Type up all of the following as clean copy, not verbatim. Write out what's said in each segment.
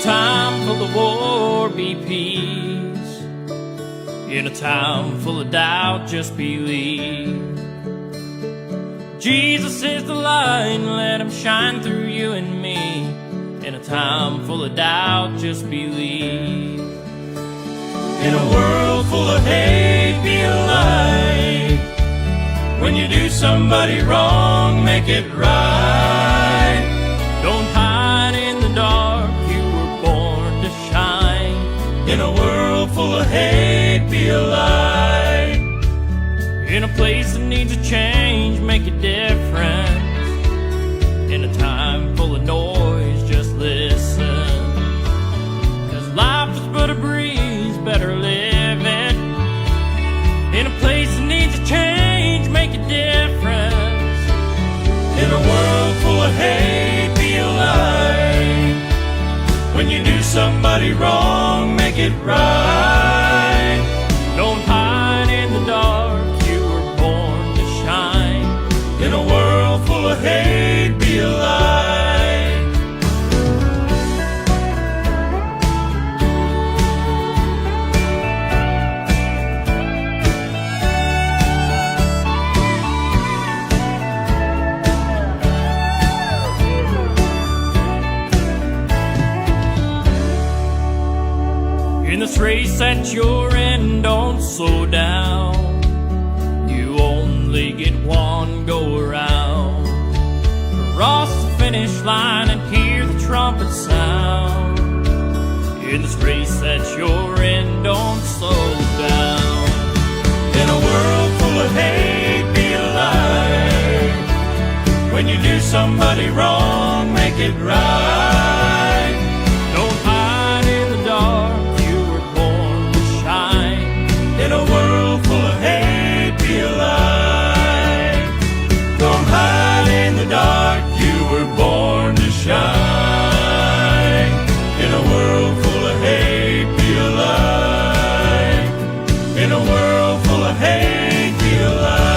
time full of war, be peace. In a time full of doubt, just believe. Jesus is the light, let him shine through you and me. In a time full of doubt, just believe. In a world full of hate, be a light. When you do somebody wrong, make it right. Don't hide in the dark, you were born to shine. In a world full of hate, be a light. In a place that needs a change, make a difference. In a time full of noise, just listen. 'Cause life is but a breeze, better live it. In a place that needs a change, make a difference. In a world full of hate, be a light. When you do somebody wrong, make it right. Don't hide in the dark, you were born to shine. In a world full of hate, be a light. In this race that you're in, don't slow down. You only get one go around. Cross the finish line and hear the trumpet sound. In this race that you're in, don't slow down. In a world full of hate, be a light. When you do somebody wrong, make it right. Don't hide in the dark, you were born to shine. In a world full of hate, be a light. Don't hide in the dark, you were born to shine. In a world full of hate, be a light. In a world full of hate, be a light.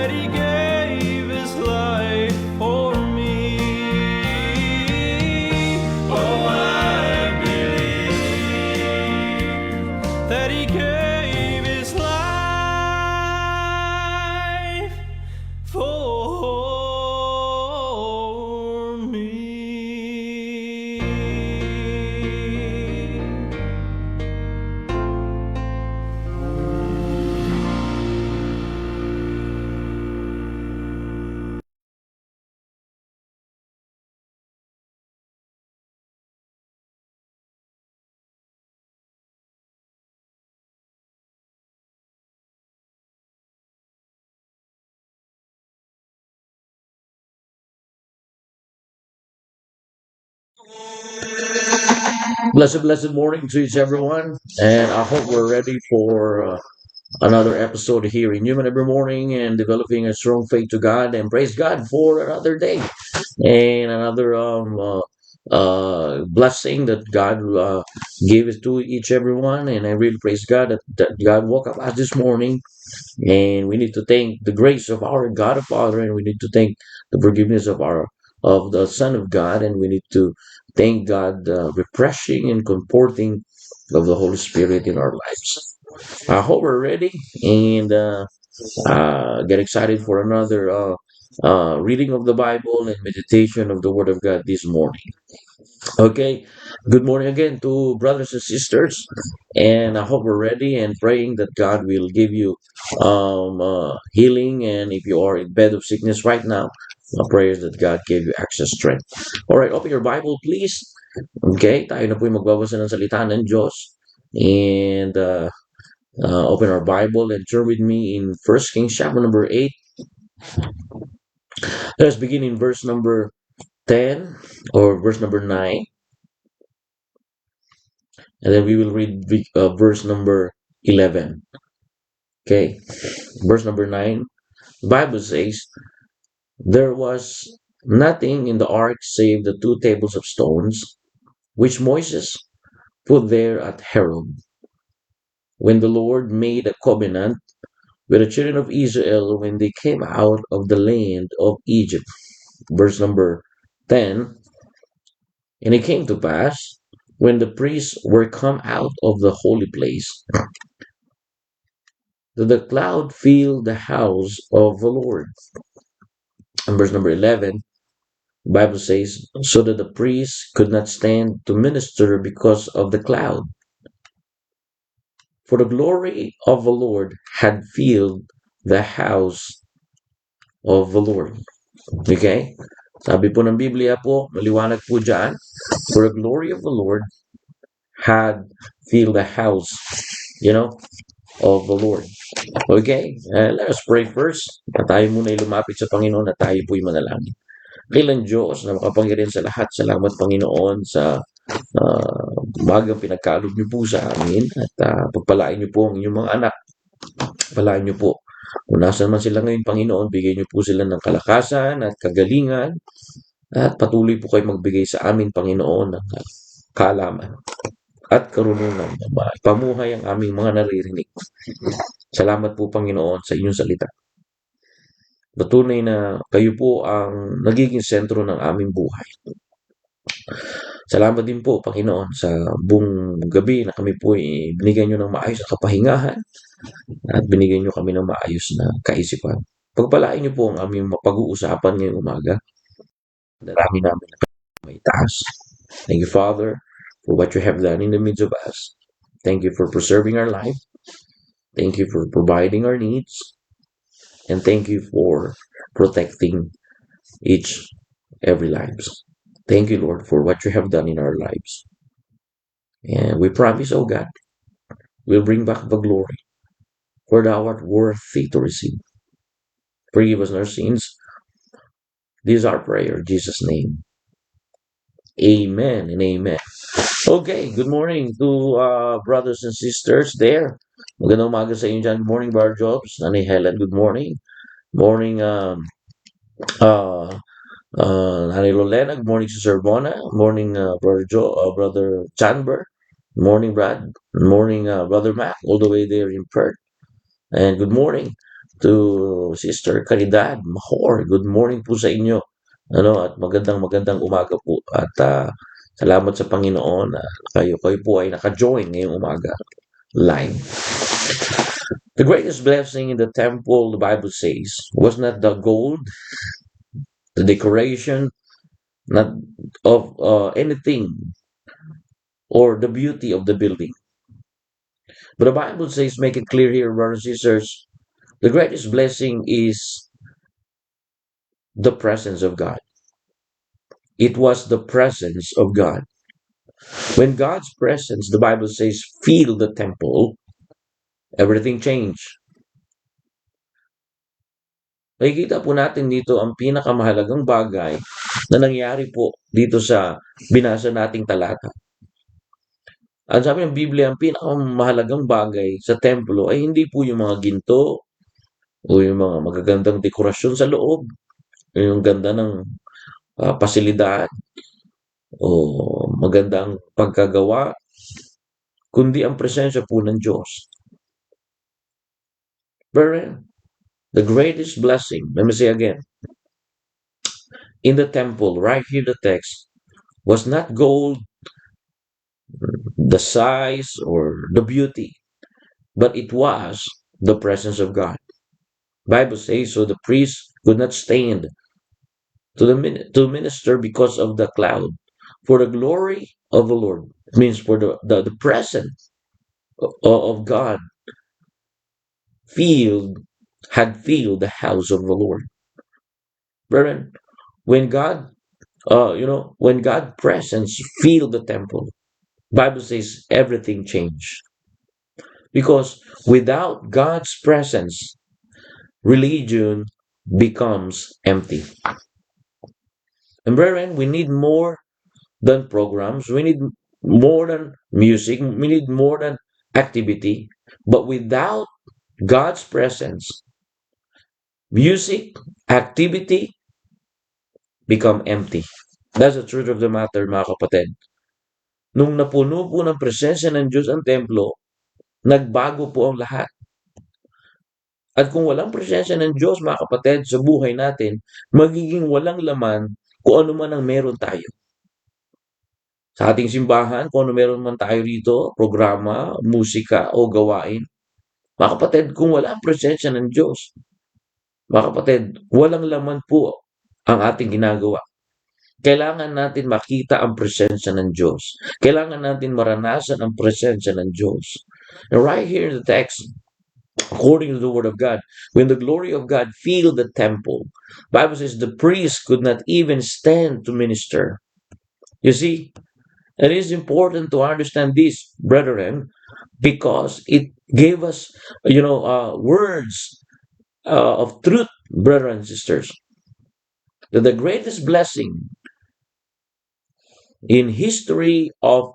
that He gave His life for me. Oh, I believe that He gave His life for me. Blessed morning to each everyone, and I hope we're ready for another episode here in Human every morning and developing a strong faith to God. And praise God for another day and another blessing that God gave it to each everyone. And I really praise God that God woke up us this morning, and we need to thank the grace of our God the Father, and we need to thank the forgiveness of the Son of God, and we need to thank God the refreshing and comforting of the Holy Spirit in our lives. I hope we're ready and get excited for another reading of the Bible and meditation of the Word of God this morning. Okay, good morning again to brothers and sisters, and I hope we're ready and praying that God will give you healing. And if you are in bed of sickness right now, my prayers that God gave you access strength. All right, open your Bible, please. Okay, tayo na po yung magbabasa ng salita ng Diyos. And open our Bible and turn with me in First Kings chapter number 8. Let's begin in verse number 10 or verse number 9. And then we will read verse number 11. Okay, verse number 9. The Bible says, there was nothing in the ark save the two tables of stones, which Moses put there at Horeb, when the Lord made a covenant with the children of Israel when they came out of the land of Egypt. Verse number 10. And it came to pass, when the priests were come out of the holy place, that the cloud filled the house of the Lord. And verse number 11, the Bible says, so that the priests could not stand to minister because of the cloud. For the glory of the Lord had filled the house of the Lord. Okay? Sabi po ng Biblia po, maliwanag po dyan, for the glory of the Lord had filled the house, of the Lord. Okay? Let us pray first. Na tayo muna ay lumapit sa Panginoon na tayo po'y manalangin. Kailan Diyos na makapangyarihan sa lahat, salamat Panginoon sa magang pinagkaloob niyo po sa amin at pagpalain niyo po ang inyong mga anak. Palain niyo po. Kung nasan man sila ngayon, Panginoon, bigay niyo po sila ng kalakasan at kagalingan at patuloy po kayo magbigay sa amin, Panginoon, ng kaalaman at karunungan na pamuhay ang aming mga naririnig. Salamat po, Panginoon, sa inyong salita. Patunay na kayo po ang nagiging sentro ng aming buhay. Salamat din po, Panginoon, sa buong gabi na kami po binigyan nyo ng maayos na kapahingahan at binigyan nyo kami ng maayos na kaisipan. Pagpalain nyo po ang aming mapag-uusapan ngayong umaga. Darami namin na may taas. Thank you, Father, for what you have done in the midst of us. Thank you for preserving our life. Thank you for providing our needs. And thank you for protecting every lives. Thank you, Lord, for what you have done in our lives. And we promise, oh God, we'll bring back the glory, for thou art worthy to receive. Forgive us our sins. This is our prayer, in Jesus' name. Amen and amen. Okay, good morning to brothers and sisters there. Magandang umaga sa inyo dyan. Good morning, Bar Jobs. Nanay Helen, good morning. Morning, Nanay Lolena. Good morning, Sister Bona. Morning, Brother Chanber. Good morning, Brad. Good morning, Brother Mac, all the way there in Perth. And good morning to Sister Caridad Mahor. Good morning po sa inyo. At magandang umaga po. At salamat sa Panginoon na kayo po ay naka-join ngayong umaga live. The greatest blessing in the temple, the Bible says, was not the gold, the decoration, not of anything, or the beauty of the building. But the Bible says, make it clear here, brothers and sisters, the greatest blessing is the presence of God. It was the presence of God. When God's presence, the Bible says, fill the temple, everything changed. Makikita po natin dito ang pinakamahalagang bagay na nangyari po dito sa binasa nating talata. Ang sabi ng Biblia, ang pinakamahalagang bagay sa templo ay hindi po yung mga ginto o yung mga magagandang dekorasyon sa loob, yung ganda ng pasilidad o magandang pagkagawa, kundi ang presensya po ng Diyos. But the greatest blessing, let me say again, in the temple, right here the text, was not gold, the size, or the beauty, but it was the presence of God. Bible says, so the priest could not stand to minister because of the cloud. For the glory of the Lord, it means for the presence of God had filled the house of the Lord. Brethren, when God, when God's presence filled the temple, Bible says everything changed. Because without God's presence, religion becomes empty. And brethren, we need more than programs. We need more than music. We need more than activity. But without God's presence, music, activity become empty. That's the truth of the matter, mga kapatid. Nung napuno po ng presensya ng Diyos ang templo, nagbago po ang lahat. At kung walang presensya ng Diyos, mga kapatid, sa buhay natin, magiging walang laman kung ano man ang meron tayo. Sa ating simbahan, kung ano meron man tayo rito, programa, musika o gawain, mga kapatid, kung wala ang presensya ng Diyos, mga kapatid, walang laman po ang ating ginagawa. Kailangan natin makita ang presensya ng Diyos. Kailangan natin maranasan ang presensya ng Diyos. And right here in the text, according to the Word of God, when the glory of God filled the temple, Bible says the priest could not even stand to minister. You see, it is important to understand this, brethren, because it gave us, words of truth, brethren and sisters, that the greatest blessing in history of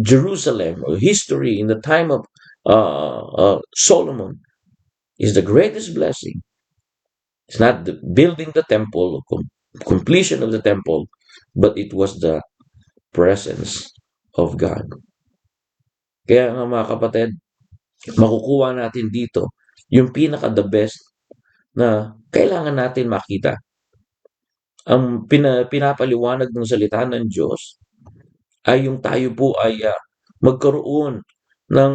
Jerusalem, or history in the time of Solomon, is the greatest blessing. It's not the building the temple, completion of the temple, but it was the presence of God. Kaya nga mga kapatid, makukuha natin dito yung pinaka-the best na kailangan natin makita. Ang pinapaliwanag ng salita ng Diyos ay yung tayo po ay magkaroon ng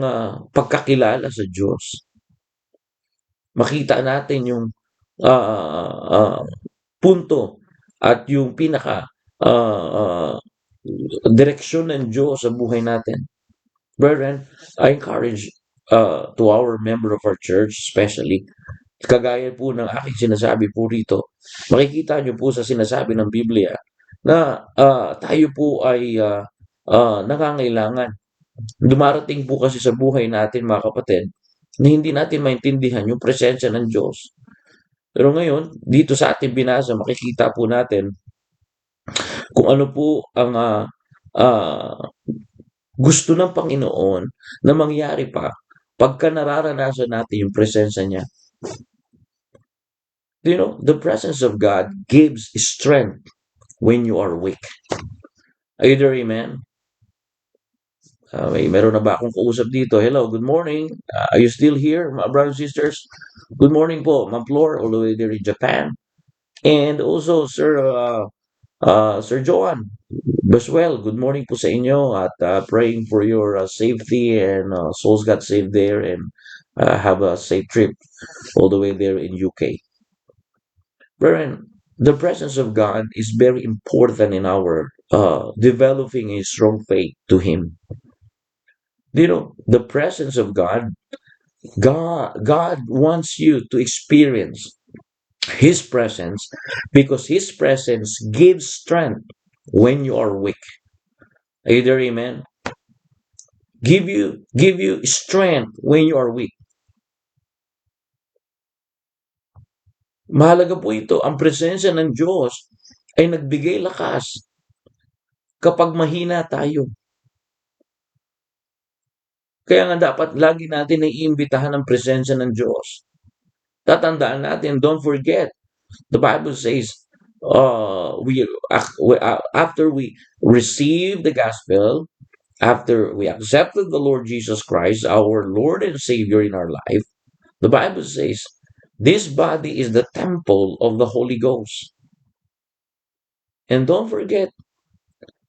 pagkakilala sa Diyos. Makita natin yung punto at yung pinaka direksyon ng Diyos sa buhay natin. Brethren, I encourage to our member of our church, especially, kagaya po ng aking sinasabi po rito, makikita nyo po sa sinasabi ng Biblia na tayo po ay nangangailangan. Dumarating po kasi sa buhay natin, mga kapatid, na hindi natin maintindihan yung presensya ng Diyos. Pero ngayon, dito sa ating binasa, makikita po natin kung ano po ang gusto ng Panginoon na mangyari pa pagka nararanasan natin yung presensya niya. The presence of God gives strength when you are weak. Are you there, amen? Meron na ba akong kausap dito? Hello, good morning. Are you still here, my brothers and sisters? Good morning po, Ma'am Flor, all the way there in Japan. And also, Sir Joan, Baswell, good morning po sa inyo at praying for your safety and souls got saved there and have a safe trip all the way there in UK. Brethren, the presence of God is very important in our developing a strong faith to Him. You know, the presence of God wants you to experience His presence because His presence gives strength when you are weak. Are you there, amen? Give you strength when you are weak. Mahalaga po ito, ang presensya ng Diyos ay nagbigay lakas kapag mahina tayo. Kaya nga dapat lagi natin naiimbitahan ang presensya ng Diyos. Tatandaan natin, don't forget, the Bible says, after we receive the gospel, after we accepted the Lord Jesus Christ, our Lord and Savior in our life, the Bible says, this body is the temple of the Holy Ghost. And don't forget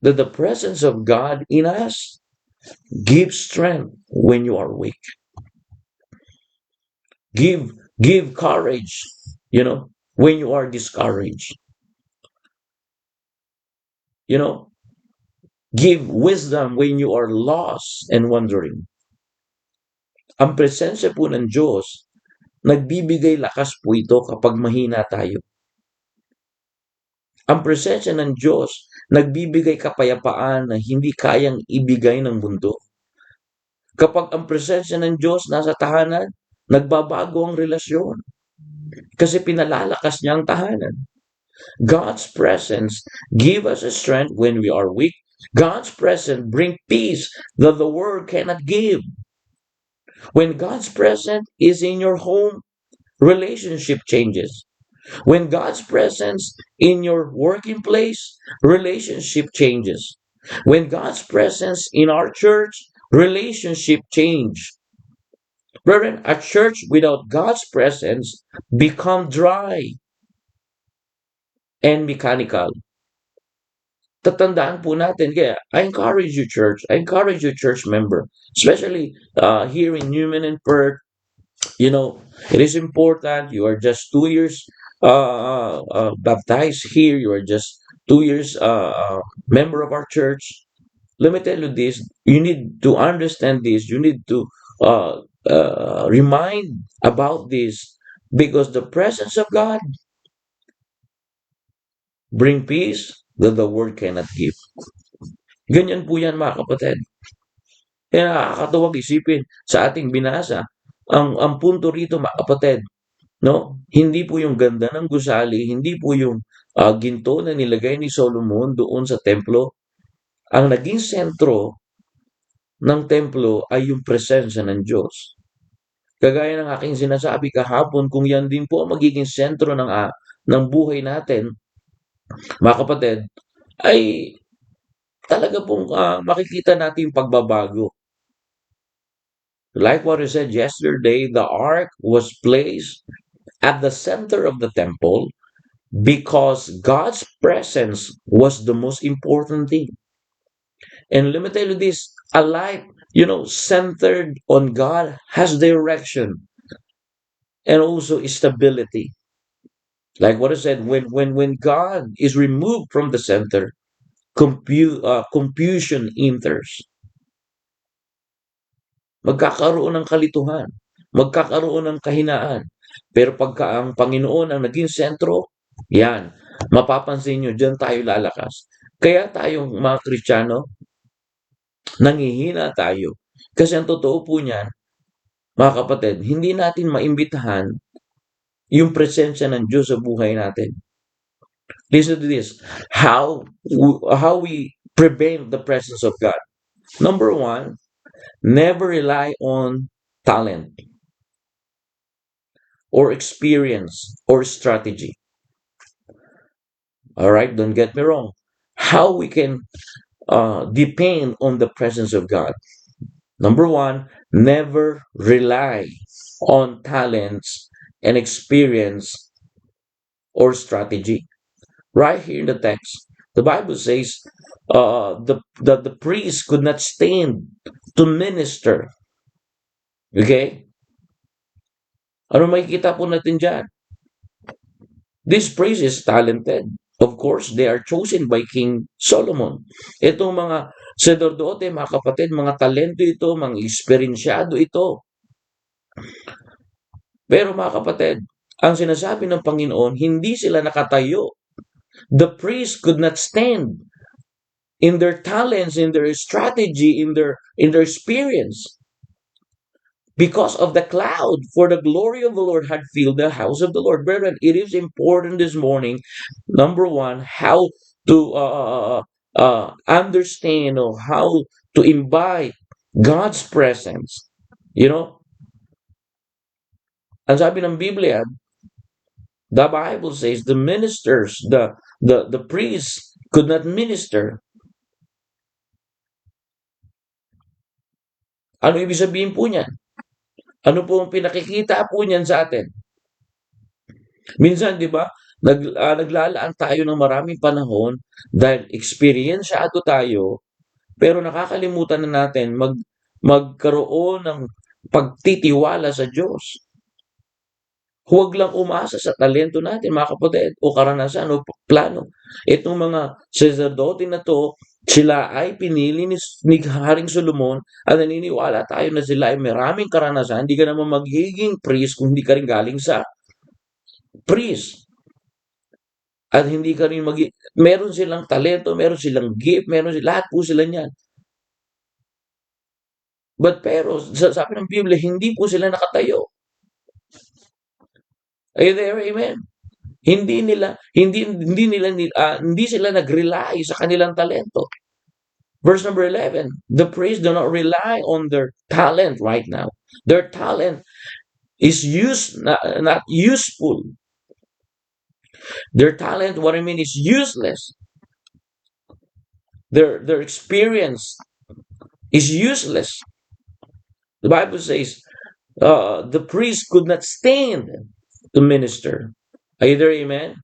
that the presence of God in us gives strength when you are weak. Give give courage, when you are discouraged. You know, give wisdom when you are lost and wandering. Ang presensya po ng Diyos, nagbibigay lakas po ito kapag mahina tayo. Ang presensya ng Diyos, nagbibigay kapayapaan na hindi kayang ibigay ng mundo. Kapag ang presensya ng Diyos nasa tahanan, nagbabago ang relasyon. Kasi pinalalakas niya ang tahanan. God's presence give us a strength when we are weak. God's presence bring peace that the world cannot give. When God's presence is in your home, relationship changes. When God's presence in your working place, relationship changes. When God's presence in our church, relationship change. Brethren, a church without God's presence become dry and mechanical. Tatandaan po natin, kaya I encourage you church, I encourage you church member, especially here in Newman and Perth. It is important. You are just 2 years baptized here. You are just 2 years member of our church. Let me tell you this. You need to understand this. You need to remind about this because the presence of God bring peace that the world cannot give. Ganyan po yan mga kapatid. Kaya nakakatuwag isipin sa ating binasa. Ang punto rito mga kapatid, no? Hindi po yung ganda ng gusali, hindi po yung ginto na nilagay ni Solomon doon sa templo. Ang naging sentro ng templo ay yung presensya ng Diyos. Kagaya ng aking sinasabi kahapon, kung yan din po ang magiging sentro ng buhay natin, mga kapatid, ay talaga pong makikita natin pagbabago. Like what I said yesterday, the ark was placed at the center of the temple because God's presence was the most important thing. And let me tell you this, a life, centered on God has direction and also stability. Like what I said, when God is removed from the center, confusion enters. Magkakaroon ng kalituhan, magkakaroon ng kahinaan. Pero pagka ang Panginoon ang naging sentro, yan, mapapansin nyo, dyan tayo lalakas. Kaya tayong mga Kristiyano, nangihina tayo. Kasi ang totoo po niyan, mga kapatid, hindi natin maimbitahan yung presensya ng Diyos sa buhay natin. Listen to this. How we prevent the presence of God. Number one, never rely on talent or experience or strategy. All right, don't get me wrong. How we can depend on the presence of God. Number one, never rely on talents and experience or strategy. Right here in the text, the Bible says the priest could not stand to minister. Okay? Ano makikita po natin dyan? This priest is talented. Of course, they are chosen by King Solomon. Itong mga sacerdote, mga kapatid, mga talento ito, mga eksperyensyado ito. Pero mga kapatid, ang sinasabi ng Panginoon, hindi sila nakatayo. The priest could not stand in their talents, in their strategy, in their experience. Because of the cloud, for the glory of the Lord had filled the house of the Lord. Brethren, it is important this morning, number one, how to understand or how to invite God's presence. You know, ang sabi ng Biblia, the Bible says the ministers, the priests could not minister. Ano ibig sabihin po niyan? Ano po ang pinakikita po niyan sa atin? Minsan, di ba, naglalaan tayo ng maraming panahon dahil eksperyensyado tayo, pero nakakalimutan na natin magkaroon ng pagtitiwala sa Diyos. Huwag lang umasa sa talento natin, mga kapatid, o karanasan o plano. Itong mga sacerdote na to, sila ay pinili ni Haring Solomon at naniniwala tayo na sila ay maraming karanasan. Hindi ka naman magiging priest kung hindi ka rin galing sa priest. At hindi ka rin meron silang talento, meron silang gift, lahat po sila niyan. Pero, sabi ng Biblia, hindi po sila nakatayo. Are you there? Amen. Hindi sila nag-rely sa kanilang talento. Verse number 11, the priests do not rely on their talent right now. Their talent is not useful. Their talent, what I mean, is useless. Their experience is useless. The Bible says the priest could not stand to minister. Are you there? Amen?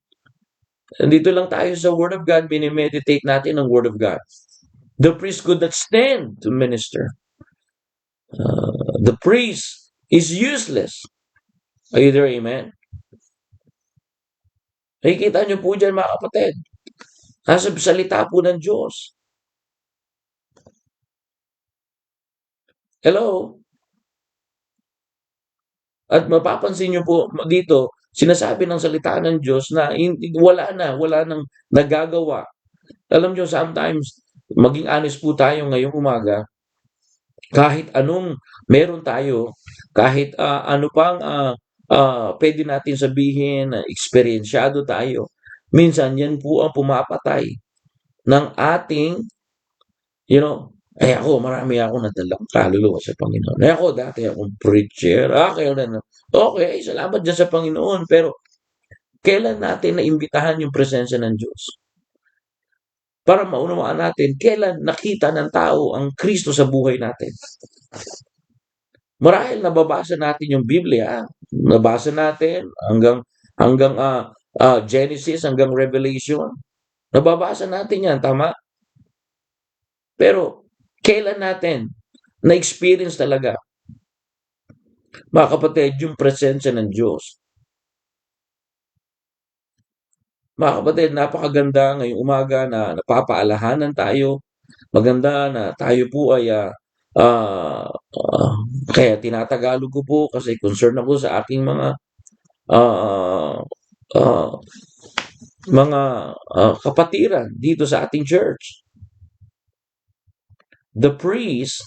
Dito lang tayo sa Word of God, binimeditate natin ang Word of God. The priest could not stand to minister. The priest is useless. Are you there? Amen? Nakikita niyo po dyan, mga kapatid. Nasa salita po ng Diyos. Hello? At mapapansin niyo po dito, sinasabi ng salita ng Diyos na wala nang nagagawa. Alam niyo, sometimes, maging honest po tayo ngayong umaga, kahit anong meron tayo, kahit ano pang pwede natin sabihin na eksperyensyado tayo, minsan yan po ang pumapatay ng ating, marami ako nadalang kaluluwa sa Panginoon. Ako, dati akong preacher. Okay, salamat dyan sa Panginoon. Pero, kailan natin naimbitahan yung presensya ng Diyos? Para maunawaan natin, kailan nakita ng tao ang Kristo sa buhay natin? Marahil nababasa natin yung Biblia. Nabasa natin hanggang Genesis, hanggang Revelation. Nababasa natin yan, tama? Pero, kailan natin na-experience talaga, mga kapatid, yung presensya ng Diyos? Mga kapatid, napakaganda ngayong umaga na napapaalahanan tayo. Maganda na tayo po ay kaya tinatagalog ko po kasi concern ako sa aking mga kapatiran dito sa ating church. The priest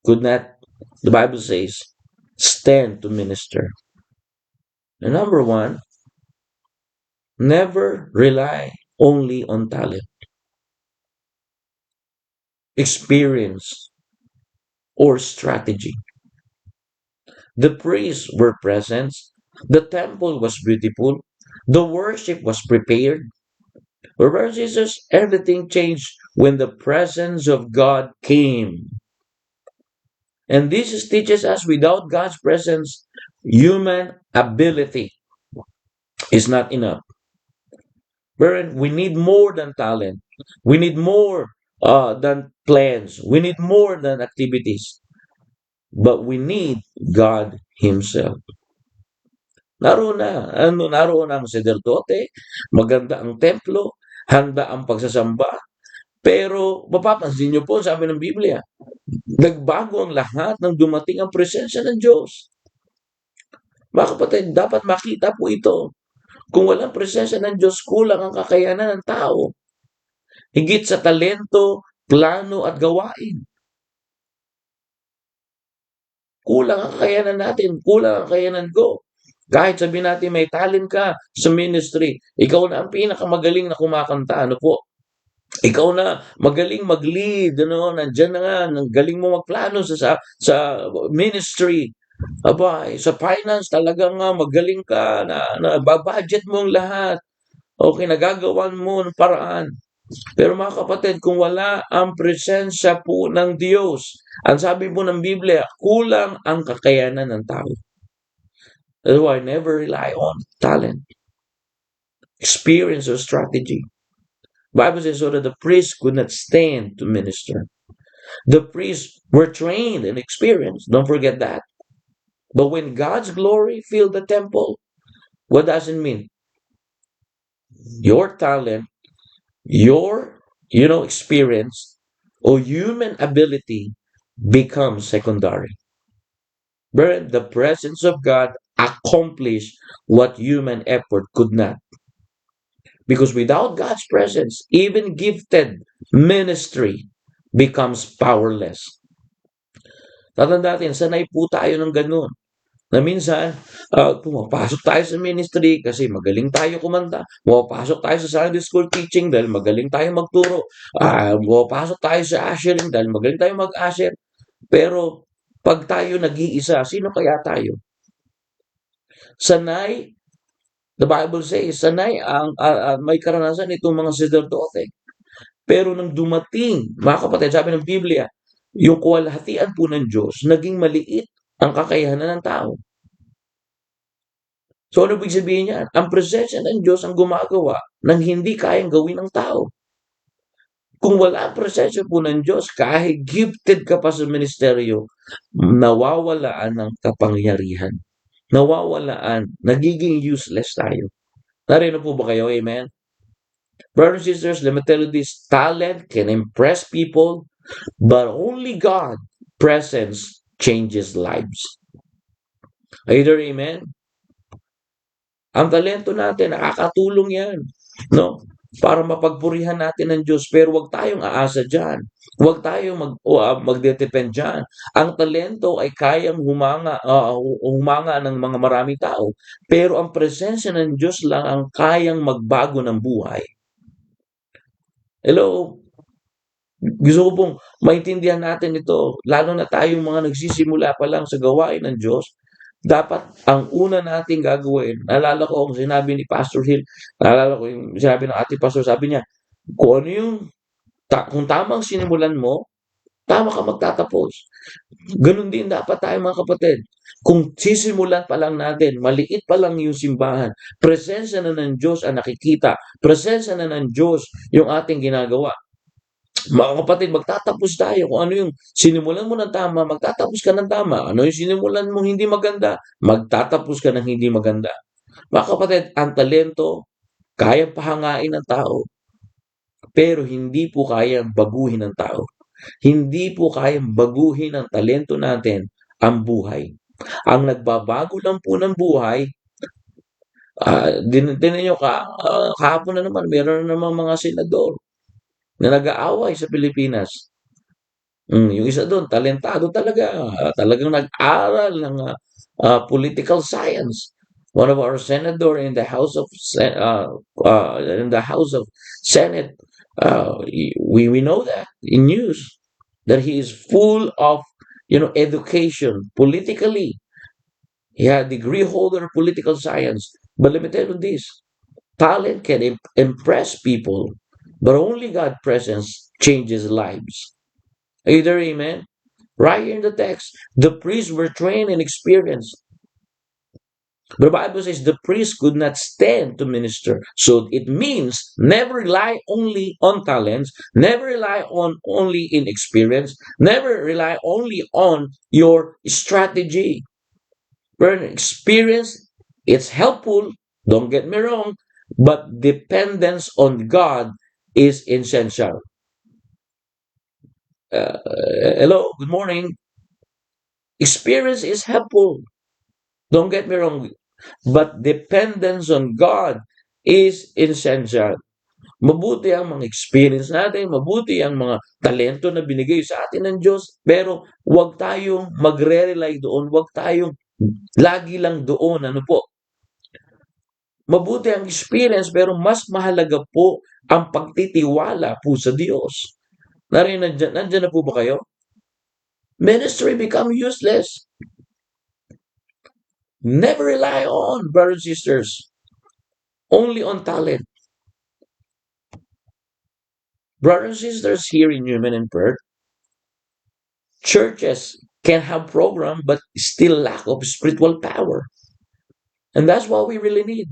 could not, the Bible says, stand to minister. And number one, never rely only on talent, experience, or strategy. The priests were present. The temple was beautiful. The worship was prepared. But brothers and sisters, everything changed when the presence of God came. And this teaches us without God's presence, human ability is not enough. Brethren, we need more than talent. We need more than plans. We need more than activities. But we need God Himself. Naroon ang sacerdote, maganda ang templo, handa ang pagsasamba, pero mapapansin niyo po, sabi ng Biblia, nagbago ang lahat nang dumating ang presensya ng Diyos. Mga kapatid, dapat makita po ito. Kung walang presensya ng Diyos, kulang ang kakayanan ng tao. Higit sa talento, plano at gawain. Kulang ang kakayanan natin, kulang ang kakayanan ko. Kahit sabihin natin may talent ka sa ministry, ikaw na ang pinakamagaling na kumakanta, ano po? Ikaw na magaling mag-lead, ano, nandiyan na nga, ang galing mo magplano sa ministry. Aba, sa finance talagang magaling ka na budget mo ang lahat. Okay, nagagawan mo ng paraan. Pero mga kapatid, kung wala ang presensya po ng Diyos, ang sabi po ng Biblia, kulang ang kakayanan ng tao. That's why I never rely on talent, experience, or strategy. Bible says so that the priests could not stand to minister. The priests were trained and experienced. Don't forget that. But when God's glory filled the temple, what does it mean? Your talent, your experience, or human ability becomes secondary. But the presence of God accomplished what human effort could not. Because without God's presence, even gifted ministry becomes powerless. Tatanda natin, sanay po tayo ng ganun. Na minsan, pumapasok tayo sa ministry kasi magaling tayo kumanta. Pumapasok tayo sa Sunday school teaching dahil magaling tayo magturo. Pumapasok tayo sa ushering dahil magaling tayo mag-usher. Pero pag tayo nag-iisa, sino kaya tayo? Sanay, the Bible says, sanay ang may karanasan itong mga sacerdote. Pero nang dumating, mga kapatid, sabi ng Biblia, yung kuwalhatian po ng Diyos, naging maliit ang kakayahan ng tao. So ano ibig sabihin niyan? Ang presensya ng Diyos ang gumagawa ng hindi kayang gawin ng tao. Kung wala ang presensya po ng Diyos, kahit gifted ka pa sa ministeryo, nawawalaan ng kapangyarihan. Nawawalaan, nagiging useless tayo. Narino po ba kayo? Amen? Brothers and sisters, let me tell you this, talent can impress people, but only God's presence changes lives. Either amen? Ang talento natin, nakakatulong yan, no? Para mapagpurihan natin ng Diyos. Pero huwag tayong aasa dyan. Huwag tayong magdedepend dyan. Ang talento ay kayang humanga ng mga maraming tao. Pero ang presensya ng Diyos lang ang kayang magbago ng buhay. Hello? Gusto ko pong maintindihan natin ito, lalo na tayong mga nagsisimula pa lang sa gawain ng Diyos. Dapat ang una nating gagawin, naalala ko ang sinabi ni Pastor Hill, naalala ko yung sinabi ng ating pastor, sabi niya, kung ano yung, kung tamang sinimulan mo, tama ka magtatapos. Ganun din dapat tayo mga kapatid. Kung sisimulan pa lang natin, maliit pa lang yung simbahan, presensya na ng Diyos ang nakikita, presensya na ng Diyos yung ating ginagawa. Mga kapatid, magtatapos tayo. Kung ano yung sinimulan mo ng tama, magtatapos ka ng tama. Ano yung sinimulan mo hindi maganda, magtatapos ka ng hindi maganda. Mga kapatid, ang talento, kayang pahangain ng tao. Pero hindi po kayang baguhin ng tao. Hindi po kayang baguhin ng talento natin ang buhay. Ang nagbabago lang po ng buhay, tinan nyo, kahapon na naman, meron na naman mga senador na nag-aaway sa Pilipinas. Yung isa doon, talentado talaga. Talagang nag-aral ng political science. One of our senator in the House of Senate, we know that in news that he is full of education politically. He had degree holder of political science. But let me tell you this: Talent can impress people, but only God's presence changes lives. Either amen. Right here in the text, the priests were trained and experienced. The Bible says the priest could not stand to minister. So it means never rely only on talents, never rely on only in experience, never rely only on your strategy. Where experience, it's helpful, don't get me wrong, but dependence on God is essential. Hello, good morning. Experience is helpful, don't get me wrong, but dependence on God is essential. Mabuti ang mga experience natin, mabuti ang mga talento na binigay sa atin ng Diyos, pero huwag tayong magre-rely doon, huwag tayong lagi lang doon, ano po. Mabuti ang experience, pero mas mahalaga po ang pagtitiwala po sa Diyos. Nandyan na po ba kayo? Ministry become useless. Never rely on, brothers and sisters, only on talent. Brothers and sisters here in Newman and Perth, churches can have program but still lack of spiritual power. And that's what we really need.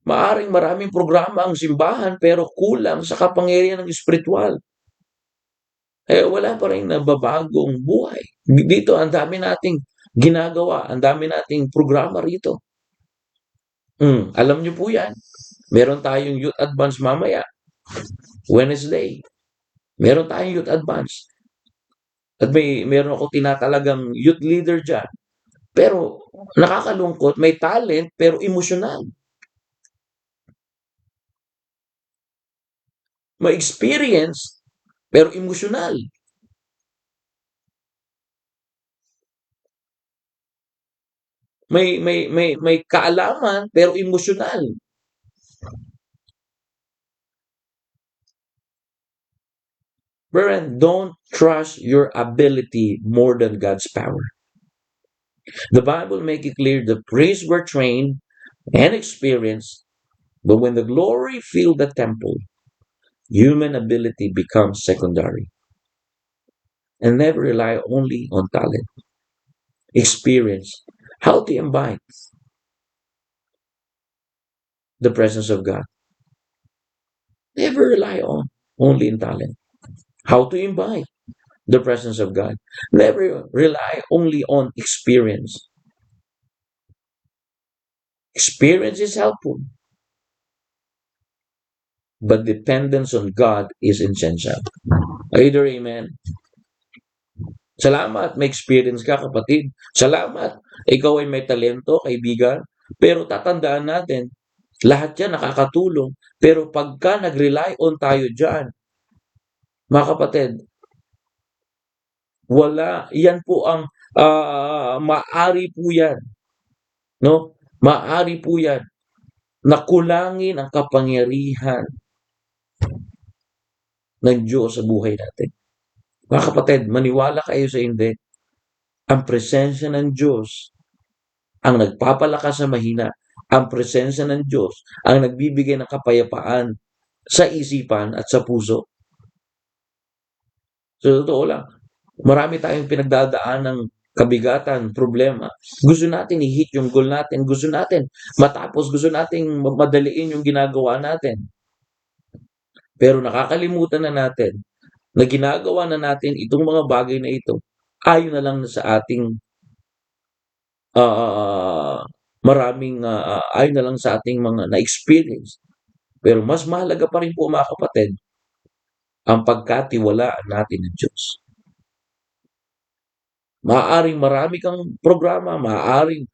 Maaring maraming programa ang simbahan pero kulang sa kapangyarihan ng espiritual. Wala pa rin nababagong buhay. Dito, ang dami nating ginagawa, ang dami nating programa rito. Alam niyo po yan. Meron tayong youth advance mamaya. Wednesday. Meron tayong youth advance. At meron ako tinatalagang youth leader dyan. Pero nakakalungkot, may talent pero emosyonal. May experience pero emosyonal. May kaalaman pero emosyonal. Brethren, don't trust your ability more than God's power. The Bible make it clear the priests were trained and experienced, but when the glory filled the temple, human ability becomes secondary. And never rely only on talent, experience, how to invite the presence of God. Never rely on only in talent. How to invite the presence of God. Never rely only on experience. Experience is helpful, but dependence on God is essential. Either amen. Salamat, may experience ka, kapatid. Salamat, ikaw ay may talento, kaibigan. Pero tatandaan natin, lahat yan nakakatulong. Pero pagka nag-rely on tayo dyan, mga kapatid, wala, yan po ang maari po yan. No? Maari po yan na kulangin ang kapangyarihan ng Diyos sa buhay natin. Mga kapatid, maniwala kayo sa hindi. Ang presensya ng Diyos ang nagpapalakas sa mahina. Ang presensya ng Diyos ang nagbibigay ng kapayapaan sa isipan at sa puso. So, totoo lang, marami tayong pinagdadaan ng kabigatan, problema. Gusto natin i-hit yung goal natin. Gusto natin matapos. Gusto natin madaliin yung ginagawa natin. Pero nakakalimutan na natin na ginagawa na natin itong mga bagay na ito ayon na lang sa ating ayon na lang sa ating mga na-experience. Pero mas mahalaga pa rin po, mga kapatid, ang pagkatiwalaan natin ng Diyos. Maaaring marami kang programa, maaaring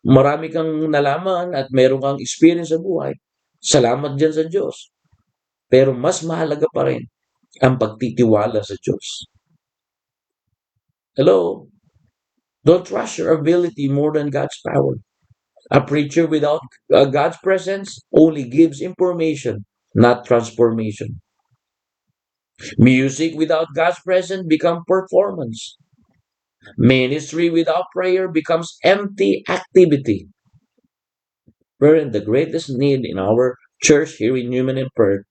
marami kang nalaman at meron kang experience sa buhay. Salamat dyan sa Diyos. Pero mas mahalaga pa rin ang pagtitiwala sa Diyos. Hello? Don't trust your ability more than God's power. A preacher without God's presence only gives information, not transformation. Music without God's presence becomes performance. Ministry without prayer becomes empty activity. Wherein the greatest need in our church here in Newman and Perth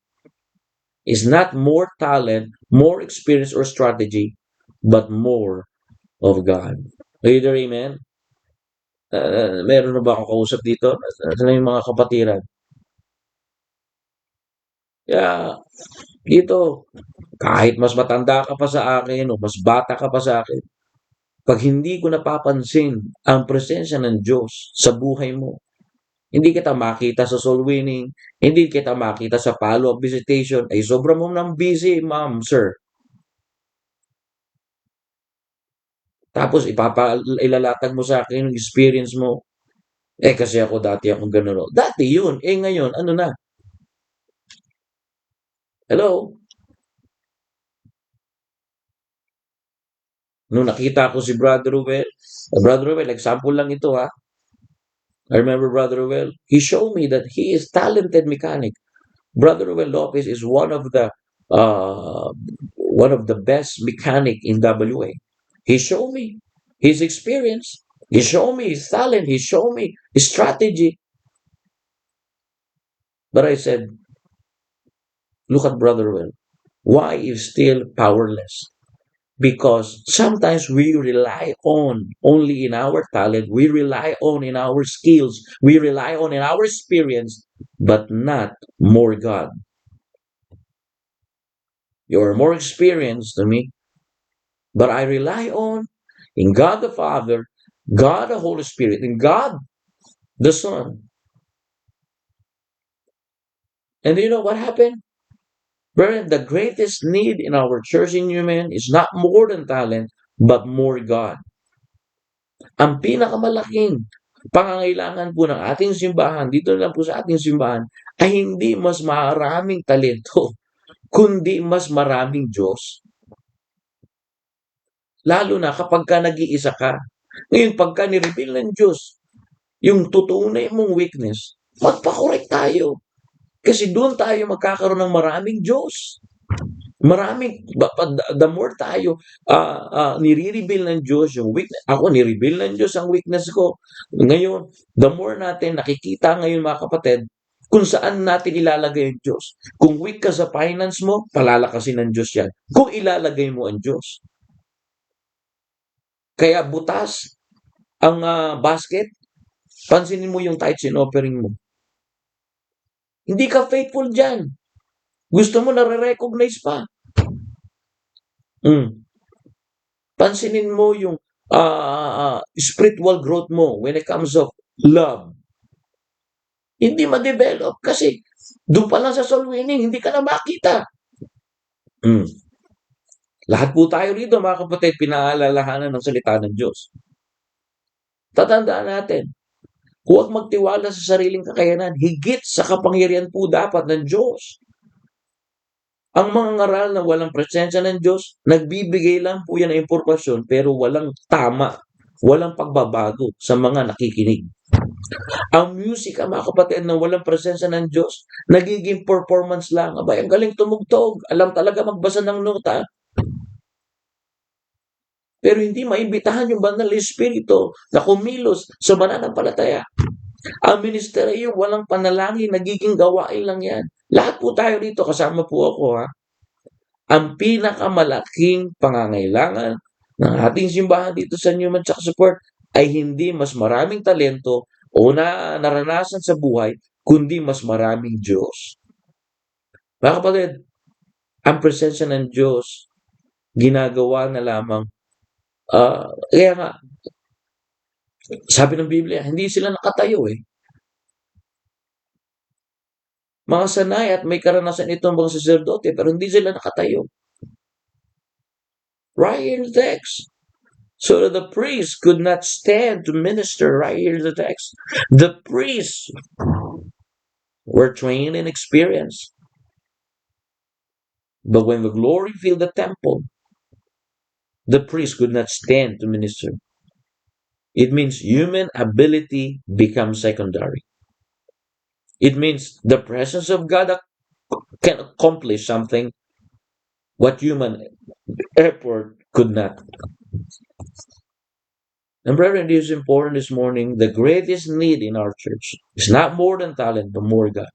is not more talent, more experience or strategy, but more of God. Leader, amen? Meron na ba akong kausap dito? Ano yung mga kapatiran? Kaya, dito, kahit mas matanda ka pa sa akin o mas bata ka pa sa akin, pag hindi ko napapansin ang presensya ng Diyos sa buhay mo, hindi kita makita sa soul winning, hindi kita makita sa follow-up visitation, ay sobra mo nang busy, ma'am, sir. Tapos ilalatag mo sa akin yung experience mo. Eh kasi ako dati akong ganun. Dati yun. Eh ngayon, ano na? Hello? Nung nakita ko si Brother Ruel, example lang ito ha. I remember Brother Ruel, he showed me that he is talented mechanic. Brother Ruel Lopez is uh, one of the best mechanic in WA. He showed me his experience. He showed me his talent. He showed me his strategy. But I said, look at Brother Ruel. Why is still powerless? Because sometimes we rely on only in our talent, we rely on in our skills, we rely on in our experience, but not more God. You're more experienced than me, but I rely on in God the Father, God the Holy Spirit, and God the Son. And do you know what happened? Where the greatest need in our church in Newman is not more than talent, but more God. Ang pinakamalaking pangangailangan po ng ating simbahan, dito lang po sa ating simbahan, ay hindi mas maraming talento, kundi mas maraming Diyos. Lalo na kapag ka nag-iisa ka. Ngayon, pagka ni-reveal ng Diyos, yung tutunay mong weakness, magpa-correct tayo. Kasi doon tayo magkakaroon ng maraming Diyos. The more tayo nire-reveal ng Diyos yung weakness. Ako, ni-reveal ng Diyos ang weakness ko. Ngayon, the more natin nakikita ngayon mga kapatid, kung saan natin ilalagay ang Diyos. Kung weak ka sa finance mo, palalakasin ng Diyos yan. Kung ilalagay mo ang Diyos. Kaya butas ang basket, pansinin mo yung tithes and offering mo. Hindi ka faithful dyan. Gusto mo nare-recognize pa. Pansinin mo yung spiritual growth mo when it comes of love. Hindi ma-develop kasi doon pa lang sa soul winning, hindi ka na makita. Lahat po tayo rito, mga kapatid, pinaalalahanan ng salita ng Diyos. Tatandaan natin, huwag magtiwala sa sariling kakayanan. Higit sa kapangyarihan po dapat ng Diyos. Ang mga ngaral na walang presensya ng Diyos, nagbibigay lang po yan ng impormasyon pero walang tama, walang pagbabago sa mga nakikinig. Ang music, mga kapatid, na walang presensya ng Diyos, nagiging performance lang. Abay, ang galing tumugtog. Alam talaga magbasa ng nota. Pero hindi maimbitahan yung banal na Espiritu na kumilos sa mananampalataya. Ang ministeryo, walang panalangin, nagiging gawain lang yan. Lahat po tayo dito, kasama po ako ha. Ang pinakamalaking pangangailangan ng ating simbahan dito sa Newman at Support ay hindi mas maraming talento o naranasan sa buhay, kundi mas maraming Diyos. Mga kapatid, ang presensya ng Diyos, ginagawa na lamang. Kaya nga, sabi ng Biblia, hindi sila nakatayo eh. Mga sanay at may karanasan itong mga saserdote, pero hindi sila nakatayo. Right here in the text. So that the priests could not stand to minister. Right here in the text. The priests were trained and experienced. But when the glory filled the temple, the priests could not stand to minister. It means human ability becomes secondary. It means the presence of God can accomplish something what human effort could not. And brethren, this is important this morning. The greatest need in our church is not more than talent, but more God.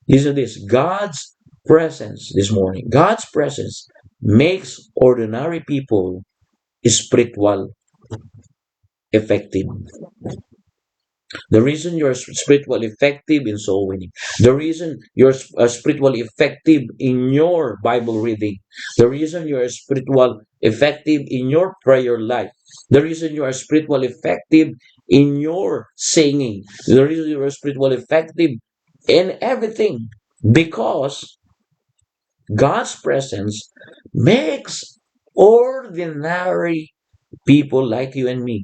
Listen to this. God's presence this morning, God's presence makes ordinary people spiritual effective. The reason you're spiritually effective in soul winning, the reason you're spiritually effective in your Bible reading, the reason you're spiritual effective in your prayer life, the reason you are spiritually effective in your singing, the reason you are spiritually effective in everything, because God's presence makes ordinary people like you and me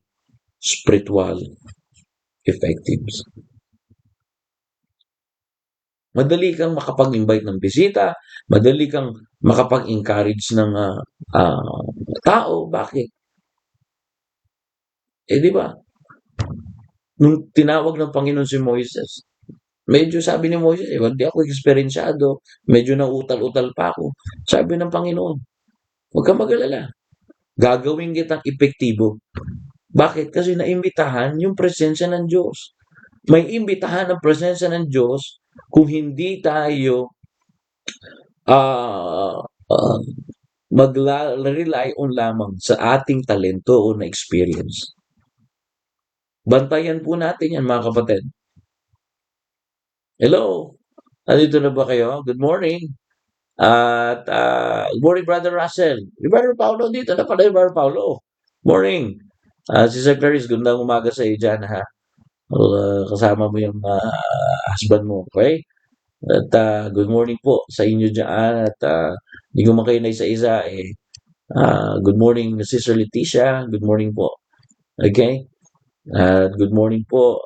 spiritual effective. Madali kang makapag-invite ng bisita, madali kang makapag-encourage ng tao. Bakit? Di ba? Nung tinawag ng Panginoon si Moises, medyo sabi ni Moises, hindi ako eksperensyado, medyo nautal-utal pa ako. Sabi ng Panginoon, huwag kang mag-alala. Gagawin kitang epektibo. Bakit? Kasi naimbitahan yung presensya ng Diyos. May imbitahan ng presensya ng Diyos kung hindi tayo ah ah, magla-rely on lamang sa ating talento o na experience. Bantayan po natin yan, mga kapatid. Hello? Nandito na ba kayo? Good morning. At good morning, Brother Russell. Yung Brother Paulo dito na pala yung Brother Paulo. Morning. Sister Clarice, gandang umaga sa iyo dyan, ha? Kasama mo yung husband mo, okay? At good morning po sa inyo dyan. At hindi ko man kayo na isa-isa, good morning, Sister Leticia. Good morning po. Okay? Good morning po,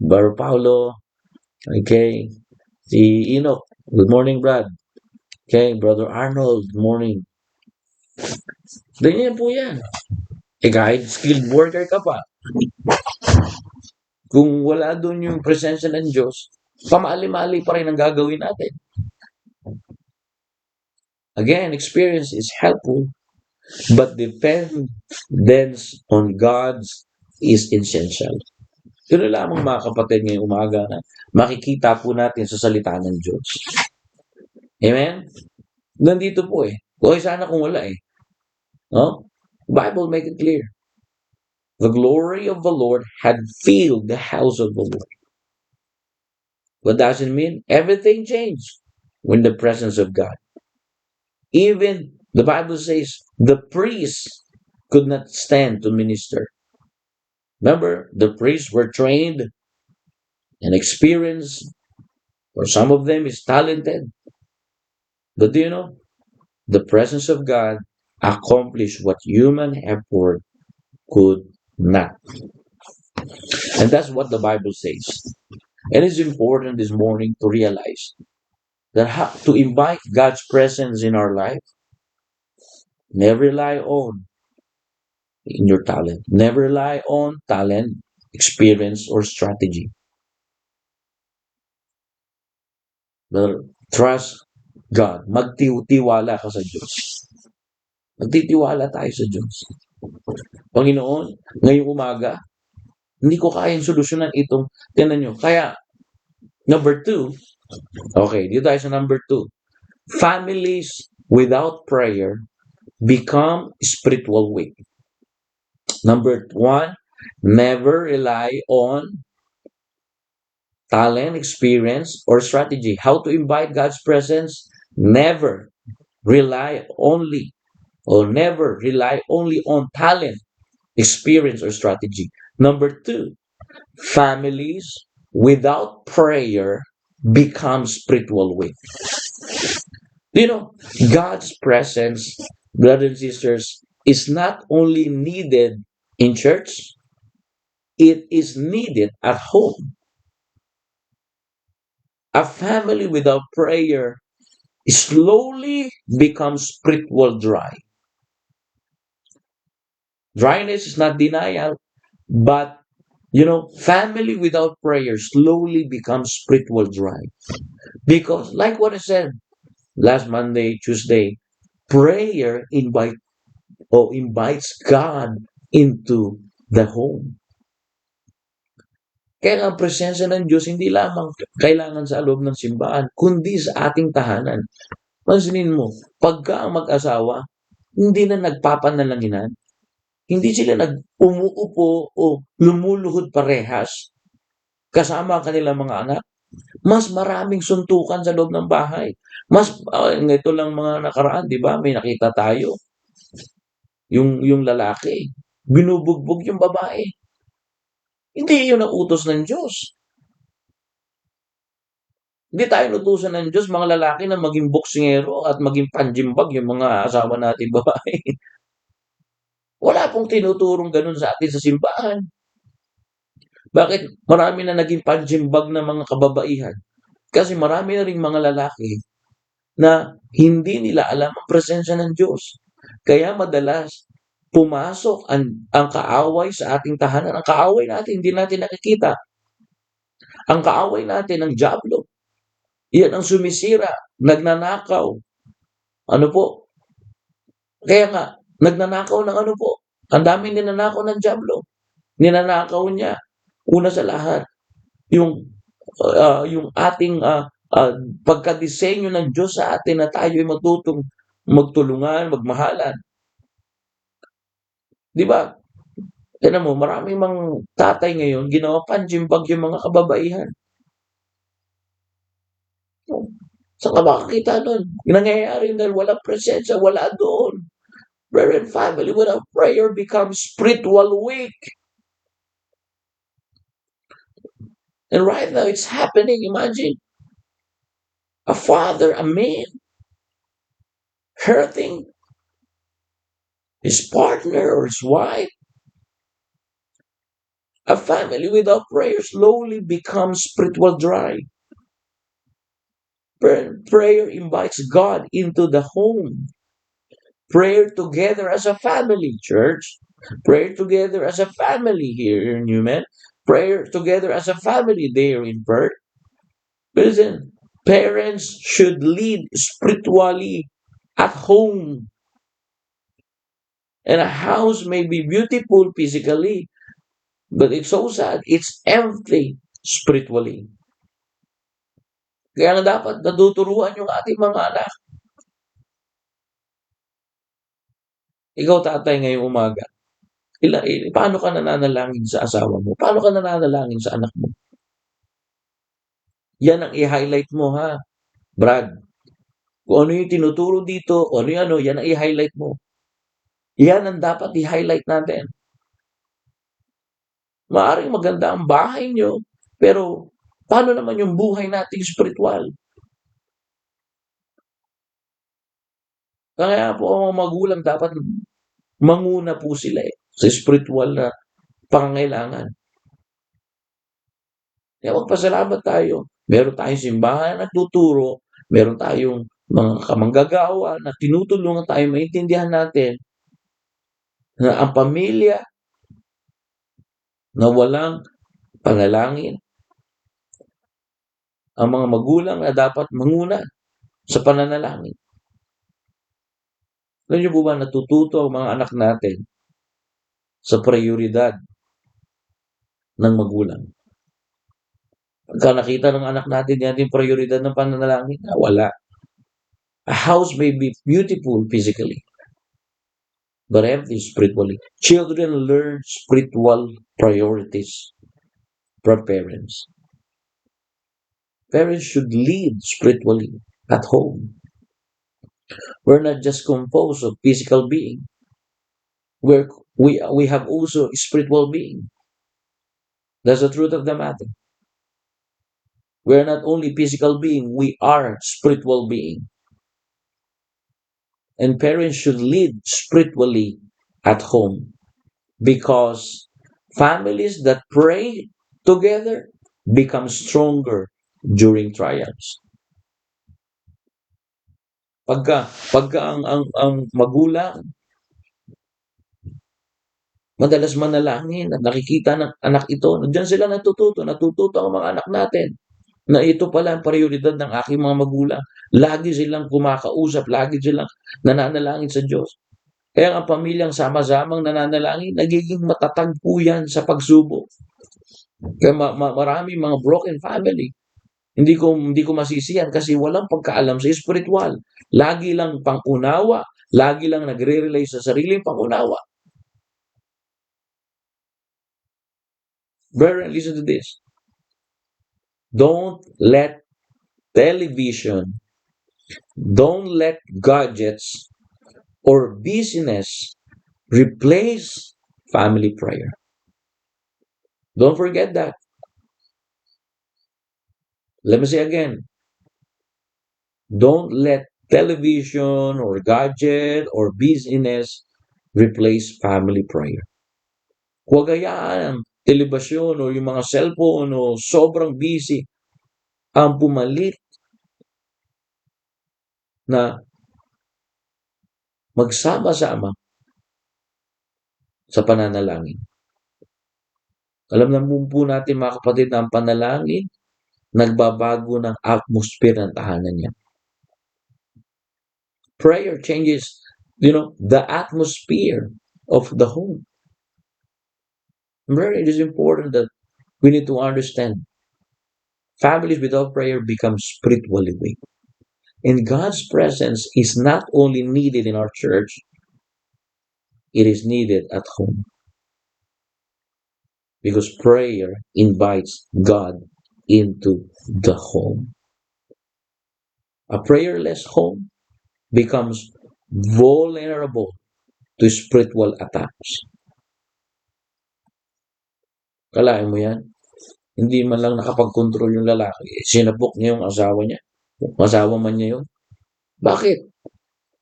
Brother Paulo. Okay? Si Enoch. Good morning, Brad. Okay? Brother Arnold. Good morning. Ganyan po yan. Kahit skilled worker ka pa, kung wala doon yung presensya ng Diyos, pamali-mali pa rin ang gagawin natin. Again, experience is helpful, but dependence on God's is essential. Yun lamang mga kapatid ngayong umaga na makikita po natin sa salita ng Diyos. Amen? Nandito po Okay, sana kung wala No? Bible make it clear. The glory of the Lord had filled the house of the Lord. What does it mean? Everything changed when the presence of God. Even the Bible says the priests could not stand to minister. Remember, the priests were trained and experienced, or some of them is talented. But do you know, the presence of God accomplished what human effort could not. And that's what the Bible says. And it's important this morning to realize that to invite God's presence in our life, never rely on in your talent. Never rely on talent, experience, or strategy. But trust God. Magtiwala ka sa Diyos. Magtitiwala tayo sa Diyos. Panginoon, ngayong umaga, hindi ko kayang solusyonan itong, tinan nyo. Kaya, number 2, okay, dito tayo sa number 2. Families without prayer become spiritual weak. Number 1, never rely on talent, experience, or strategy. How to invite God's presence? Never rely only on talent, experience, or strategy. Number 2, families without prayer become spiritual weak. You know, God's presence, brothers and sisters, is not only needed in church, it is needed at home. A family without prayer slowly becomes spiritual dry. Dryness is not denial, but family without prayer slowly becomes spiritual dry. Because, like what I said last Monday, Tuesday, prayer invites God into the home. Kaya ang presensya ng Diyos hindi lamang kailangan sa loob ng simbahan, kundi sa ating tahanan. Pansinin mo, pagka ang mag-asawa, hindi na nagpapanalangin, hindi sila umuupo o lumuluhod parehas kasama ang kanilang mga anak, mas maraming suntukan sa loob ng bahay. Ito lang mga nakaraan, di ba? May nakita tayo. Yung lalaki, binubugbog yung babae. Hindi yun ang utos ng Diyos. Hindi tayo inutusan ng Diyos, mga lalaki, na maging boksingero at maging panjimbag yung mga asawa natin babae. Wala pong tinuturong ganun sa atin sa simbahan. Bakit marami na naging panjimbag na mga kababaihan? Kasi marami na ring mga lalaki na hindi nila alam ang presensya ng Diyos. Kaya madalas, pumasok ang kaaway sa ating tahanan. Ang kaaway natin, hindi natin nakikita. Ang kaaway natin, ang dyablo. Yan ang sumisira, nagnanakaw. Ano po? Kaya nga, nagnanakaw ng ano po? Ang daming ninanakaw ng dyablo. Ninanakaw niya, una sa lahat, yung ating pagkadisenyo ng Diyos sa atin na tayo ay matutong magtulungan, magmahalan. Di ba? Tignan mo, maraming mga tatay ngayon, ginawa panjimbag yung mga kababaihan. Saan ka makakita nun? Nangyayari dahil walang presensya, wala doon. Prayer and family without prayer becomes spiritual weak. And right now, it's happening. Imagine a father, a man, hurting his partner or his wife. A family without prayer slowly becomes spiritual dry. Prayer invites God into the home. Prayer together as a family, church. Prayer together as a family here in Newman. Prayer together as a family there in Perth. Listen, parents should lead spiritually at home. And a house may be beautiful physically, but it's so sad, it's empty spiritually. Kaya nga dapat natuturuan yung ating mga anak. Ikaw, tatay, ngayong umaga, paano ka nananalangin sa asawa mo? Paano ka nananalangin sa anak mo? Yan ang i-highlight mo, ha, Brad. Kung ano yung tinuturo dito, kung ano yung ano, yan ang i-highlight mo. Yan ang dapat i-highlight natin. Maaring maganda ang bahay nyo, pero paano naman yung buhay nating spiritual? Kaya po ang mga magulang dapat manguna po sila sa spiritual na pangangailangan. Kaya magpasalamat tayo. Meron tayong simbahan na nagtuturo, meron tayong mga kamanggagawa na tinutulungan tayo, maintindihan natin na ang pamilya na walang panalangin, ang mga magulang na dapat manguna sa pananalangin. Alam niyo po ba, natututo ang mga anak natin sa prioridad ng magulang. Pagka nakita ng anak natin yan yung prioridad ng pananalangin, wala. A house may be beautiful physically, but empty spiritually. Children learn spiritual priorities from parents. Parents should lead spiritually at home. We're not just composed of physical being. We have also spiritual being. That's the truth of the matter. We're not only physical being, we are spiritual being. And parents should lead spiritually at home, because families that pray together become stronger during trials. Pagka ang magulang madalas manalangin at nakikita ng anak ito, diyan sila natututo ang mga anak natin na ito pala ang prioridad ng aking mga magulang. Lagi silang kumakausap, lagi silang nananalangin sa Diyos. Kaya ang pamilyang sama-samang nananalangin, nagiging matatag po yan sa pagsubok. Kaya maraming mga broken family. Hindi ko masisiyan kasi walang pagkaalam sa espiritual. Lagi lang pangunawa, lagi lang nagre-rely sa sariling pangunawa. Brethren, listen to this. Don't let television, don't let gadgets or business replace family prayer. Don't forget that. Let me say again. Don't let television or gadget or business replace family prayer. Huwag hayaan ang telebasyon o yung mga cellphone o sobrang busy ang pumalit na magsama-sama sa pananalangin. Alam na po natin mga kapatid na ang panalangin, nagbabago ng atmosphere ng tahanan niya. Prayer changes, the atmosphere of the home. Remember, it is important that we need to understand families without prayer become spiritually weak. And God's presence is not only needed in our church, it is needed at home. Because prayer invites God into the home. A prayerless home becomes vulnerable to spiritual attacks. Kalahin mo yan? Hindi man lang nakapag-control yung lalaki. Sinapok niya yung asawa niya. Kung asawa man niya yun. Bakit?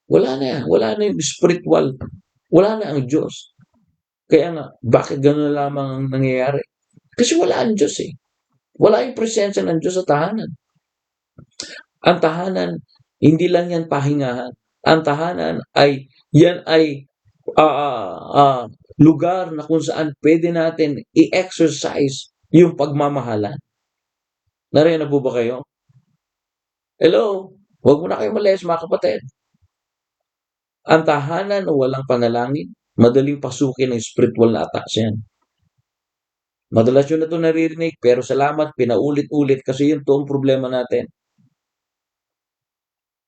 Wala na yan. Wala na yung spiritual. Wala na ang Diyos. Kaya nga, bakit gano'n lamang ang nangyayari? Kasi wala ang Diyos eh. Wala yung presensya ng Diyos sa tahanan. Ang tahanan, hindi lang yan pahingahan. Ang tahanan yan ay lugar na kung saan pwede natin i-exercise yung pagmamahalan. Nariyan na po ba kayo? Hello? Huwag mo na kayo malayas mga kapatid. Ang tahanan o walang panalangin, madaling pasukin ng spiritual na attacks yan. Madalas yun na ito naririnig, pero salamat, pinaulit-ulit kasi yun to ang problema natin.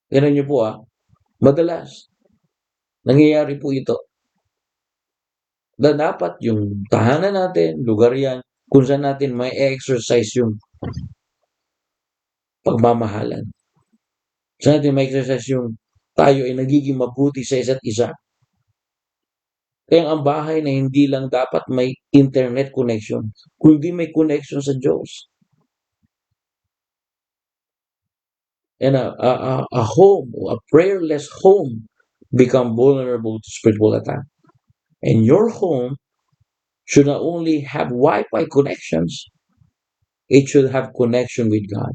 Tignan niyo po madalas, nangyayari po ito. Na dapat yung tahanan natin, lugar yan, kung saan natin may exercise yung pagmamahalan. Saan natin may exercise yung tayo ay nagiging mabuti sa isa't isa. Kaya ang bahay na hindi lang dapat may internet connection, kundi may connection sa Diyos. And a home, a prayerless home, become vulnerable to spiritual attack. And your home should not only have Wi-Fi connections, it should have connection with God.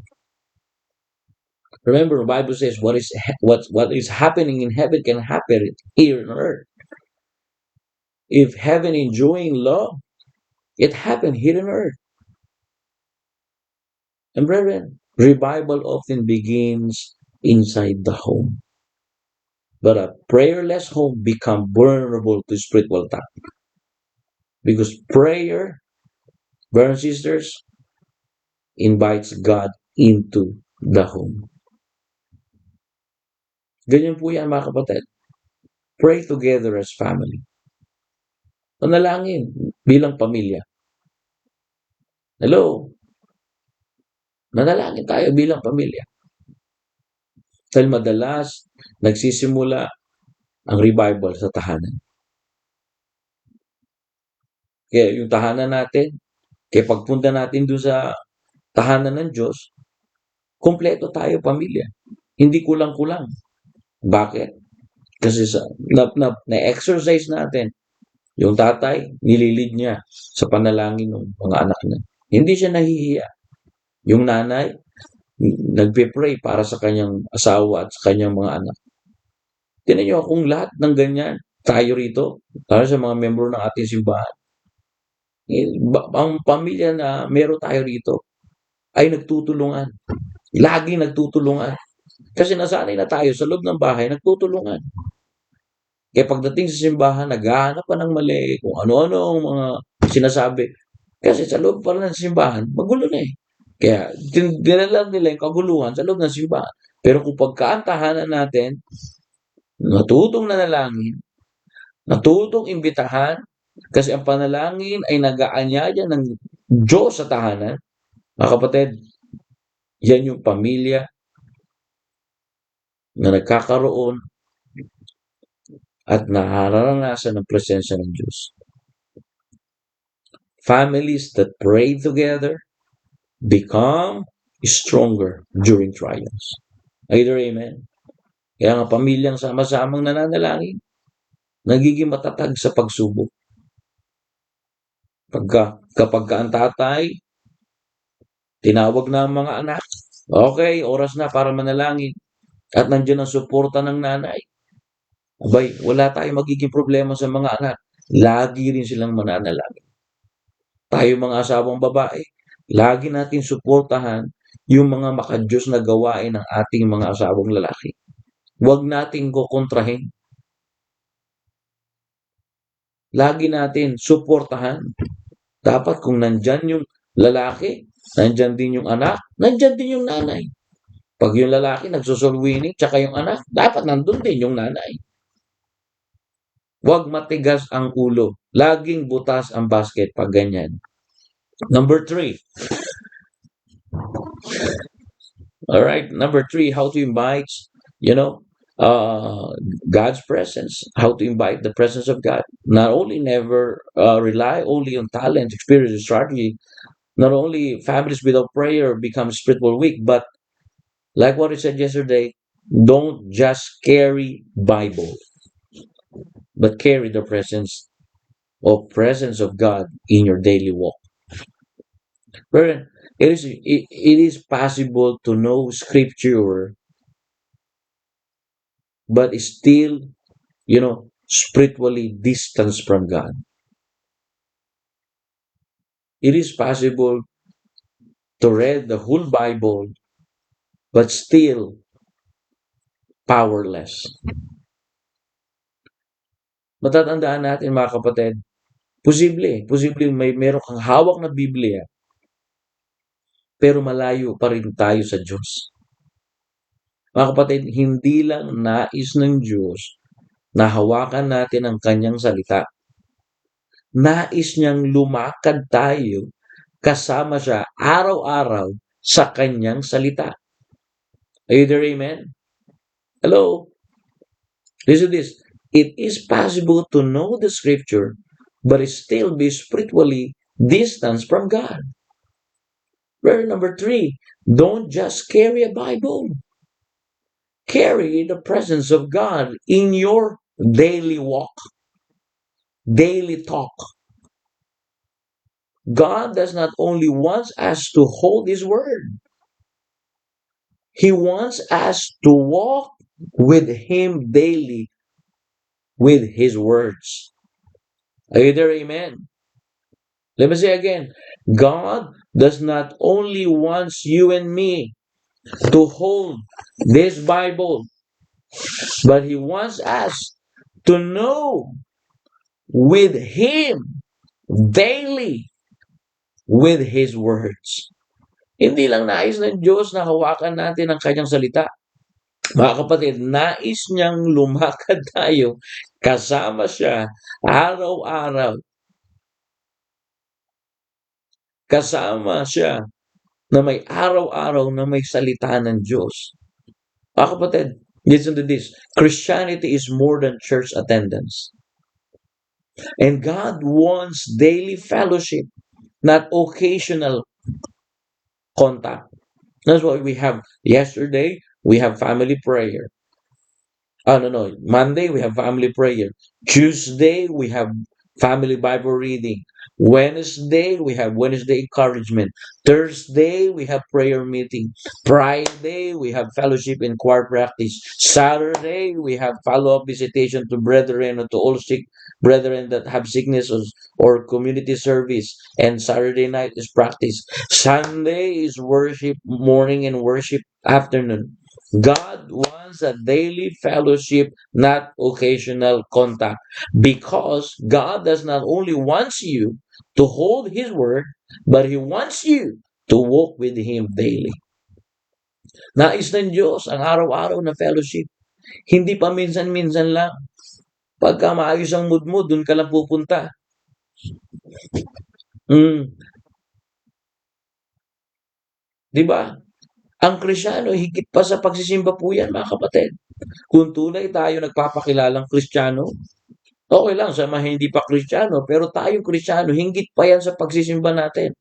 Remember, the Bible says what is happening in heaven can happen here on earth. If heaven enjoying love, it happened here on earth. And brethren, revival often begins inside the home. But a prayerless home becomes vulnerable to spiritual attack. Because prayer, brothers and sisters, invites God into the home. Ganyan po yan mga kapatid. Pray together as family. Panalangin bilang pamilya. Hello? Manalangin tayo bilang pamilya. Dahil madalas, nagsisimula ang revival sa tahanan. Kaya yung tahanan natin, kaya pagpunta natin doon sa tahanan ng Diyos, kompleto tayo pamilya. Hindi kulang-kulang. Bakit? Kasi na-exercise natin, yung tatay, nililid niya sa panalangin ng mga anak niya. Hindi siya nahihiya. Yung nanay, nagpe-pray para sa kanyang asawa at sa kanyang mga anak. Tingnan niyo kung lahat ng ganyan, tayo rito, para sa mga membro ng ating simbahan, ang pamilya na meron tayo rito ay nagtutulungan. Laging nagtutulungan. Kasi nasanay na tayo sa loob ng bahay, nagtutulungan. Kaya pagdating sa simbahan, naghahanap pa ng mali, kung ano-ano ang mga sinasabi. Kasi sa loob pa lang ng simbahan, magulo na eh. Kaya dinala nila yung kaguluhan sa loob ng simbahan. Pero kung pagkaantahanan natin, natutong nanalangin, natutong imbitahan, kasi ang panalangin ay nag-aanyaya ng Diyos sa tahanan. Mga kapatid, yan yung pamilya na nagkakaroon at nararanasan ng presensya ng Diyos. Families that pray together become stronger during trials. Either amen. Kaya nga pamilyang sama-samang nananalangin, nagiging matatag sa pagsubok. Kapag ang tatay, tinawag na ang mga anak, okay, oras na para manalangin. At nandiyan ang suporta ng nanay. Abay, wala tayong magiging problema sa mga anak. Lagi rin silang mananalangin. Tayo mga asawang babae, lagi natin suportahan yung mga makadiyos na gawain ng ating mga asawang lalaki. Huwag nating kukontrahin. Lagi natin suportahan. Dapat kung nandyan yung lalaki, nandyan din yung anak, nandyan din yung nanay. Pag yung lalaki nagsusulwinig, tsaka yung anak, dapat nandun din yung nanay. Huwag matigas ang ulo. Laging butas ang basket pag ganyan. Number 3. Alright, number 3, how to invite, God's presence. How to invite the presence of God. Not only never rely only on talent, experience, and strategy. Not only families without prayer become spiritual weak, but like what I said yesterday, don't just carry Bible, but carry the presence of God in your daily walk. But it is possible to know scripture, but still, spiritually distanced from God. It is possible to read the whole Bible, but still powerless. Matatandaan natin mga kapatid, posible meron kang hawak na Biblia, pero malayo pa rin tayo sa Diyos. Mga kapatid, hindi lang nais ng Diyos na hawakan natin ang kanyang salita. Nais niyang lumakad tayo kasama siya araw-araw sa kanyang salita. Are you there, amen? Hello? Listen to this. It is possible to know the scripture, but still be spiritually distanced from God. Verse number 3, don't just carry a Bible. Carry the presence of God in your daily walk, daily talk. God does not only want us to hold His word. He wants us to walk with Him daily with His words. Are you there? Amen. Let me say again, God does not only want you and me to hold this Bible, but He wants us to know with Him daily with His words. Hindi lang nais ng Diyos na hawakan natin ang kanyang salita. Mga kapatid, nais niyang lumakad tayo kasama siya araw-araw. Kasama siya na may araw-araw na may salita ng Diyos. Mga kapatid, listen to this. Christianity is more than church attendance. And God wants daily fellowship, not occasional contact. That's why we have yesterday, we have family prayer. Monday, we have family prayer. Tuesday, we have family Bible reading. Wednesday, we have Wednesday encouragement. Thursday, we have prayer meeting. Friday, we have fellowship and choir practice. Saturday, we have follow-up visitation to brethren or to all sick brethren that have sickness or community service. And Saturday night is practice. Sunday is worship morning and worship afternoon. God wants wants a daily fellowship, not occasional contact. Because God does not only wants you to hold His word, but He wants you to walk with Him daily. Nais ng Diyos ang araw-araw na fellowship. Hindi pa minsan-minsan lang. Pagka maayos ang mood mo, dun ka lang pupunta. Mm, 'di ba? Ang Kristiyano higit pa sa pagsisimba po 'yan, mga kapatid. Kung tunay tayo nagpapakilalang Kristiyano, okay lang sa mga hindi pa Kristiyano, pero tayong Kristiyano, hinggit pa 'yan sa pagsisimba natin.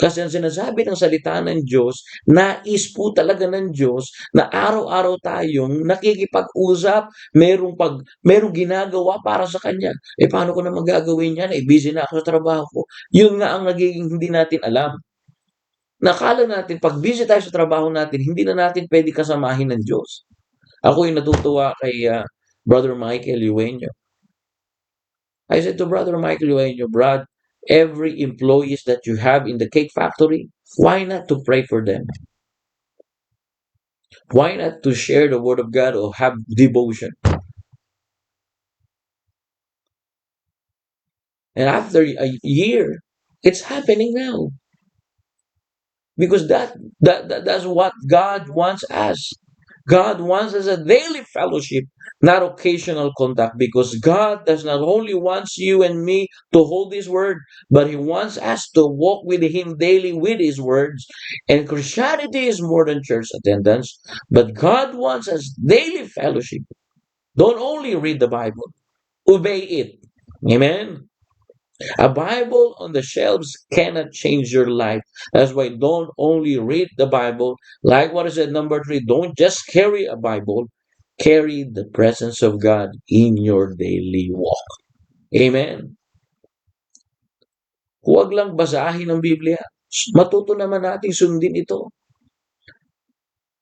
Kasi ang sinasabi ng salita ng Diyos, nais po talaga ng Diyos na araw-araw tayong nakikipag-usap, merong ginagawa para sa Kanya. Eh, paano ko naman gagawin yan? Eh, busy na ako sa trabaho ko. Yun nga ang nagiging hindi natin alam. Nakala natin, pag busy tayo sa trabaho natin, hindi na natin pwede kasamahin ng Diyos. Ako yung natutuwa kay Brother Michael Eugenio. I said to Brother Michael Eugenio, Brad, every employees that you have in the cake factory, why not to pray for them? Why not to share the word of God or have devotion? And after a year, it's happening now. Because that's what God wants us. God wants us a daily fellowship, not occasional contact, because God does not only wants you and me to hold His word, but He wants us to walk with Him daily with His words. And Christianity is more than church attendance, but God wants us daily fellowship. Don't only read the Bible, obey it. Amen. A Bible on the shelves cannot change your life. That's why don't only read the Bible. Like what is it, number 3, don't just carry a Bible, carry the presence of God in your daily walk. Amen. Huwag lang basahin ang Biblia. Matuto naman nating sundin ito.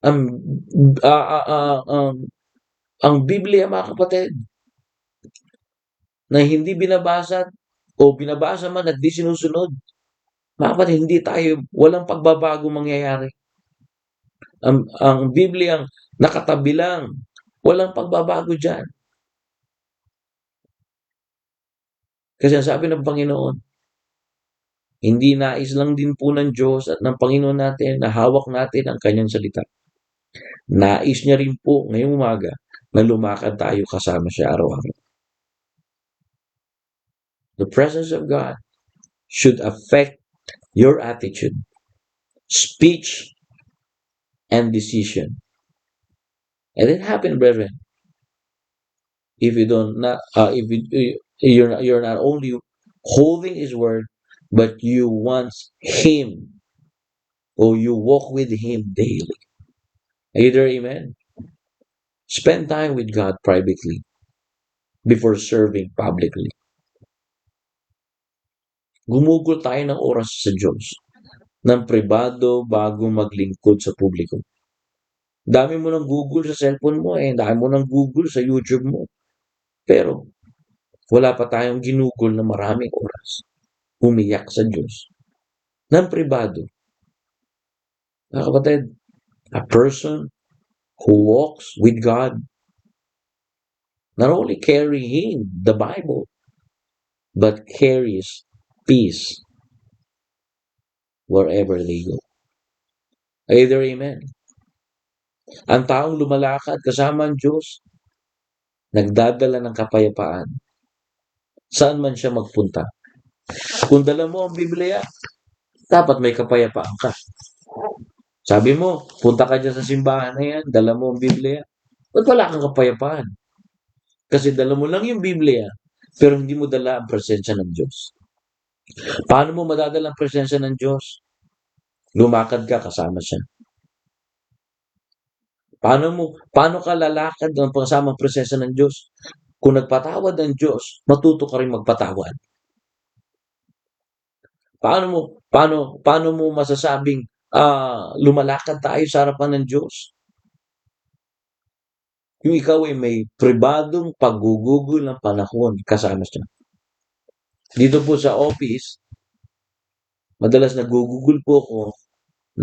Ang, ah, ah, ah, ang, ang Biblia, mga kapatid, na hindi binabasa o binabasa man at di sinusunod, mga kapatid, hindi tayo, walang pagbabago mangyayari. Ang Bibliang nakatabi lang, walang pagbabago dyan. Kasi ang sabi ng Panginoon, hindi nais lang din po ng Diyos at ng Panginoon natin na hawak natin ang kanyang salita. Nais niya rin po ngayong umaga na lumakad tayo kasama siya araw-araw. The presence of God should affect your attitude, speech, and decision. And it happened, brethren. If you don't not, if you're not only holding His word, but you want Him or you walk with Him daily. Either amen. Spend time with God privately before serving publicly. Gumugol tayo ng oras sa Diyos ng pribado bago maglingkod sa publiko. Dami mo ng Google sa cellphone mo, dami mo ng Google sa YouTube mo. Pero wala pa tayong ginugol na maraming oras. Umiyak sa Diyos ng pribado. Mga kapatid, a person who walks with God not only carrying the Bible, but carries peace wherever they go. Either amen. Ang taong lumalakad kasama ang Diyos, nagdadala ng kapayapaan. Saan man siya magpunta. Kung dala mo ang Biblia, dapat may kapayapaan ka. Sabi mo, punta ka dyan sa simbahan na yan, dala mo ang Biblia. Ba't wala kang kapayapaan? Kasi dala mo lang yung Biblia, pero hindi mo dala ang presensya ng Diyos. Paano mo madadala ang presensya ng Diyos? Lumakad ka kasama siya. Paano ka lalakad ng kasama ang presensya ng Diyos? Kung nagpatawad ang Diyos, matuto ka rin magpatawad. Paano mo masasabing lumalakad tayo sa harapan ng Diyos? Yung ikaw ay may pribadong paggugugol ng panahon kasama siya. Dito po sa office, madalas nagugugol po ako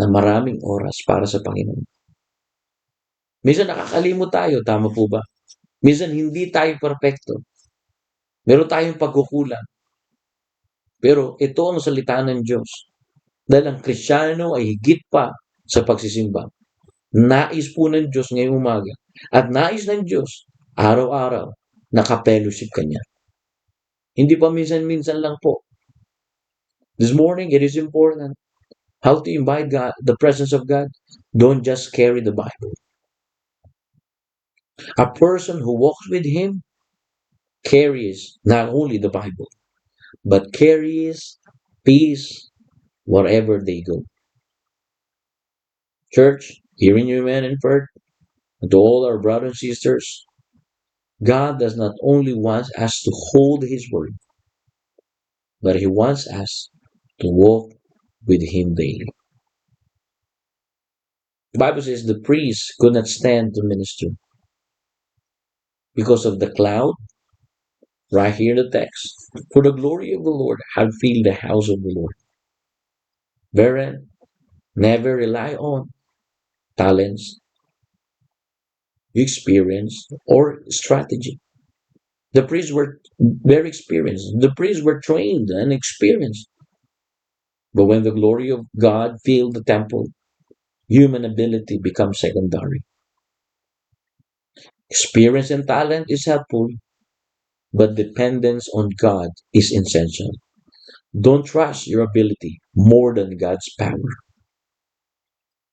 na maraming oras para sa Panginoon. Minsan nakakalimot tayo, tama po ba? Minsan hindi tayo perfecto. Meron tayong pagkukulang. Pero ito ang salita ng Diyos. Dahil ang Kristiyano ay higit pa sa pagsisimba. Nais po ng Diyos ngayong umaga. At nais ng Diyos, araw-araw, nakapellowship ka niya. Hindi pa minsan-minsan lang po. This morning, it is important how to invite God, the presence of God. Don't just carry the Bible. A person who walks with Him carries not only the Bible, but carries peace wherever they go. Church, here in Human and Perth, and to all our brothers and sisters, God does not only want us to hold His word, but He wants us to walk with Him daily. The Bible says the priests could not stand to minister because of the cloud, right here in the text. For the glory of the Lord had filled the house of the Lord. Wherein, never rely on talents, experience, or strategy. The priests were very experienced. The priests were trained and experienced. But when the glory of God filled the temple, human ability becomes secondary. Experience and talent is helpful, but dependence on God is essential. Don't trust your ability more than God's power.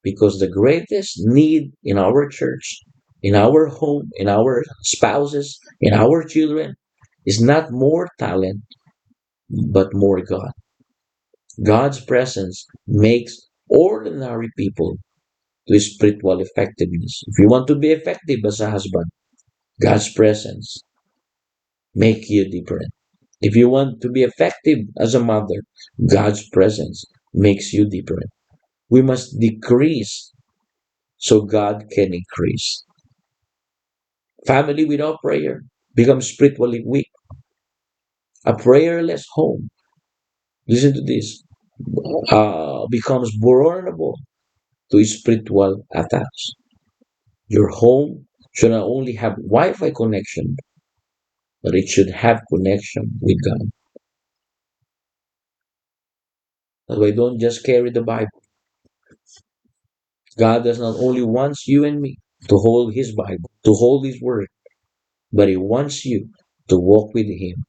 Because the greatest need in our church, in our home, in our spouses, in our children is not more talent, but more God. God's presence makes ordinary people to spiritual effectiveness. If you want to be effective as a husband, God's presence make you different. If you want to be effective as a mother, God's presence makes you different. We must decrease so God can increase. Family without prayer becomes spiritually weak. A prayerless home, listen to this, becomes vulnerable to spiritual attacks. Your home should not only have Wi-Fi connection, but it should have connection with God. That way, don't just carry the Bible. God does not only wants you and me to hold His Bible, to hold His Word, but He wants you to walk with Him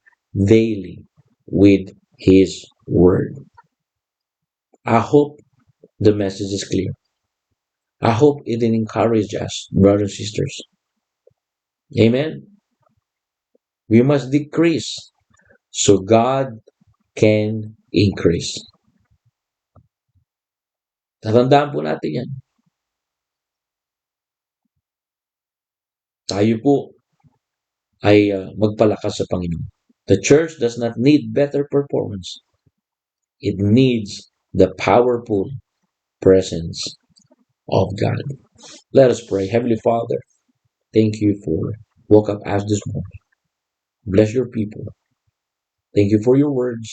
daily with His Word. I hope the message is clear. I hope it encourages us, brothers and sisters. Amen. We must decrease so God can increase. Tatandaan po natin yan. Tayo po ay magpalakas sa Panginoon. The church does not need better performance. It needs the powerful presence of God. Let us pray. Heavenly Father, thank you for woke up us this morning. Bless your people. Thank you for your words.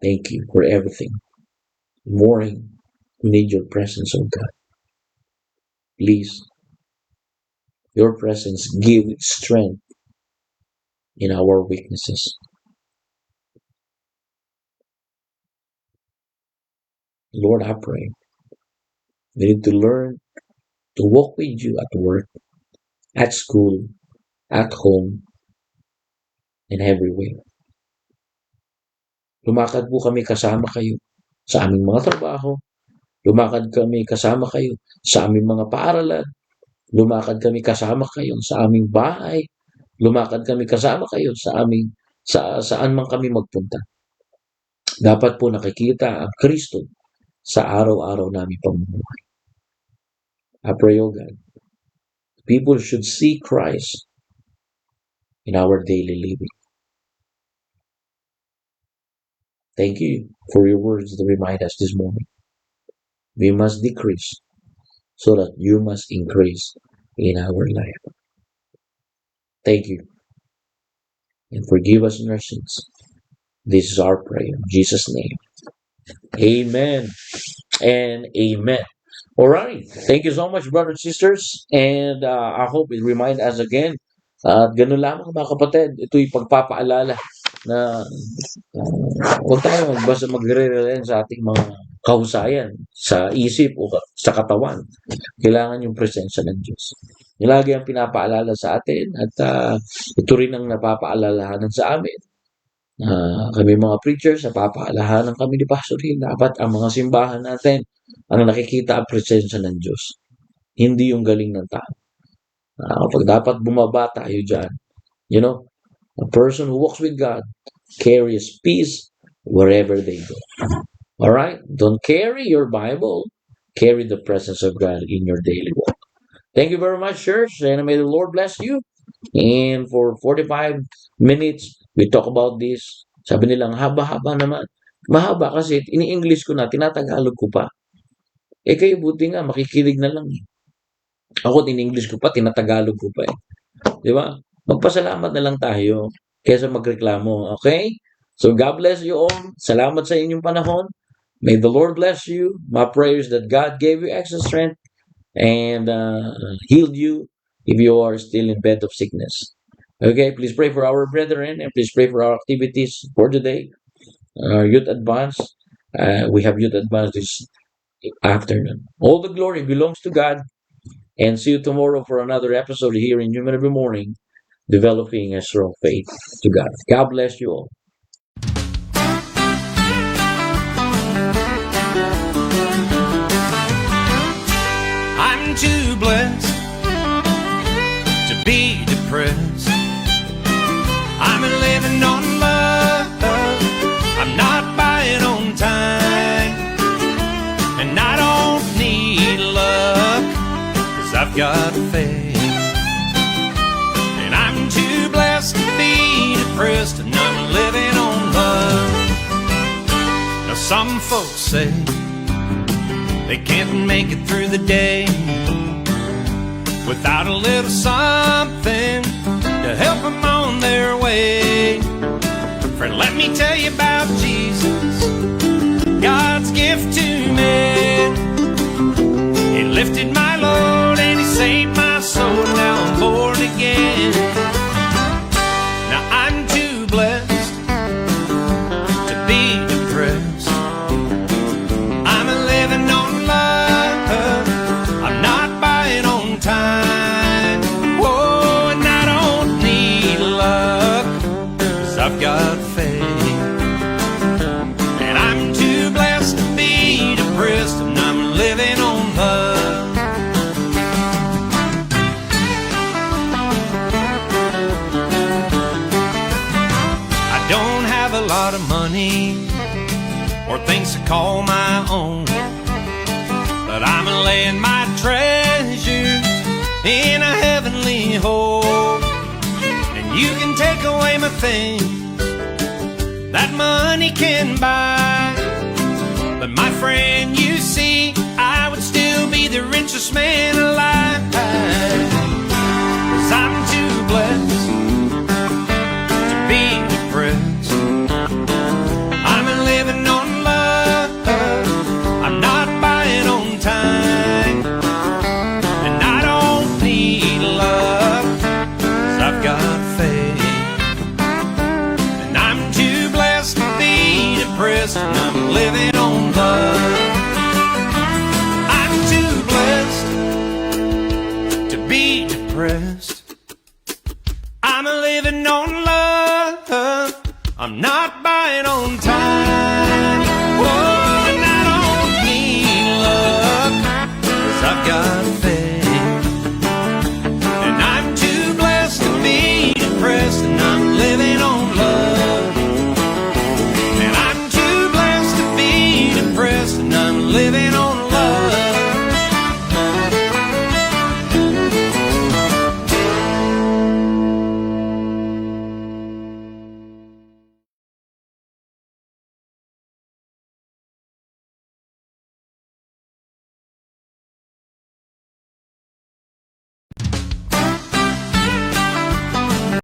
Thank you for everything. Morning, we need your presence, oh God. Please, your presence give strength in our weaknesses. Lord, I pray. We need to learn to walk with you at work, at school, at home, and everywhere. Lumakad po kami kasama kayo sa aming mga trabaho. Lumakad kami kasama kayo sa aming mga paaralan. Lumakad kami kasama kayo sa aming bahay. Lumakad kami kasama kayo sa aming saan man kami magpunta. Dapat po nakikita ang Kristo sa araw-araw namin pamumuhay. I pray, O God, people should see Christ in our daily living. Thank you for your words that remind us this morning. We must decrease so that you must increase in our life. Thank you. And forgive us in our sins. This is our prayer. In Jesus' name. Amen and amen. Alright. Thank you so much, brothers and sisters. And I hope it remind us again. At ganun lamang mga kapatid, ito'y pagpapaalala na huwag tayo basta magre-rely sa ating mga kahusayan sa isip o sa katawan. Kailangan yung presensya ng Diyos. Yung lagi ang pinapaalala sa atin at ito rin ang napapaalalahanan sa amin. Kami mga preachers, napapaalalahanan kami ni Pastor Hill, dapat ang mga simbahan natin ang nakikita ang presensya ng Diyos. Hindi yung galing ng tao. Kapag dapat bumaba tayo dyan, you know, a person who walks with God carries peace wherever they go. Alright? Don't carry your Bible. Carry the presence of God in your daily walk. Thank you very much, church, and may the Lord bless you. And for 45 minutes, we talk about this. Sabi nilang, haba-haba naman. Mahaba kasi, ini-English ko na, tinatagalog ko pa. Kayo buti nga, makikinig na lang. Ako, in-English ko pa, tinatagalog ko pa eh. Di ba? Magpasalamat na lang tayo kaysa magreklamo. Okay? So, God bless you all. Salamat sa inyong panahon. May the Lord bless you. My prayer is that God gave you extra strength and healed you if you are still in bed of sickness. Okay? Please pray for our brethren and please pray for our activities for today. Our youth advance. We have youth advance this afternoon. All the glory belongs to God. And see you tomorrow for another episode here in Human Every Morning, developing a strong faith to God. God bless you all. I'm too blessed to be depressed. I'm living on love. I'm not buying on time. And I don't need luck, 'cause I've got faith. And I'm too blessed to be depressed, and I'm living on love. Now some folks say they can't make it through the day without a little something to help them on their way. Friend, let me tell you about Jesus, God's gift to me. He lifted my load and He saved my soul. Now I'm born again. Now I'm too blessed to be depressed. I'm living on love. I'm not buying on time. Whoa, and I don't need luck, 'cause I've got faith. And I'm too blessed to be depressed, and I'm living on love. I don't have a lot of money or things to call my own, but I'm laying my treasures in a heavenly home. And you can take away my things that money can buy, but my friend, you see, I would still be the richest man alive, 'cause I'm too blessed to be depressed. I'm living on love. I'm not buying on time. And I don't need luck, 'cause I've got faith. And I'm too blessed to be depressed, and I'm living on love. I'm too blessed to be depressed. I'm living on love. I'm not buying on time. Whoa, and I don't need luck, 'cause I've got faith.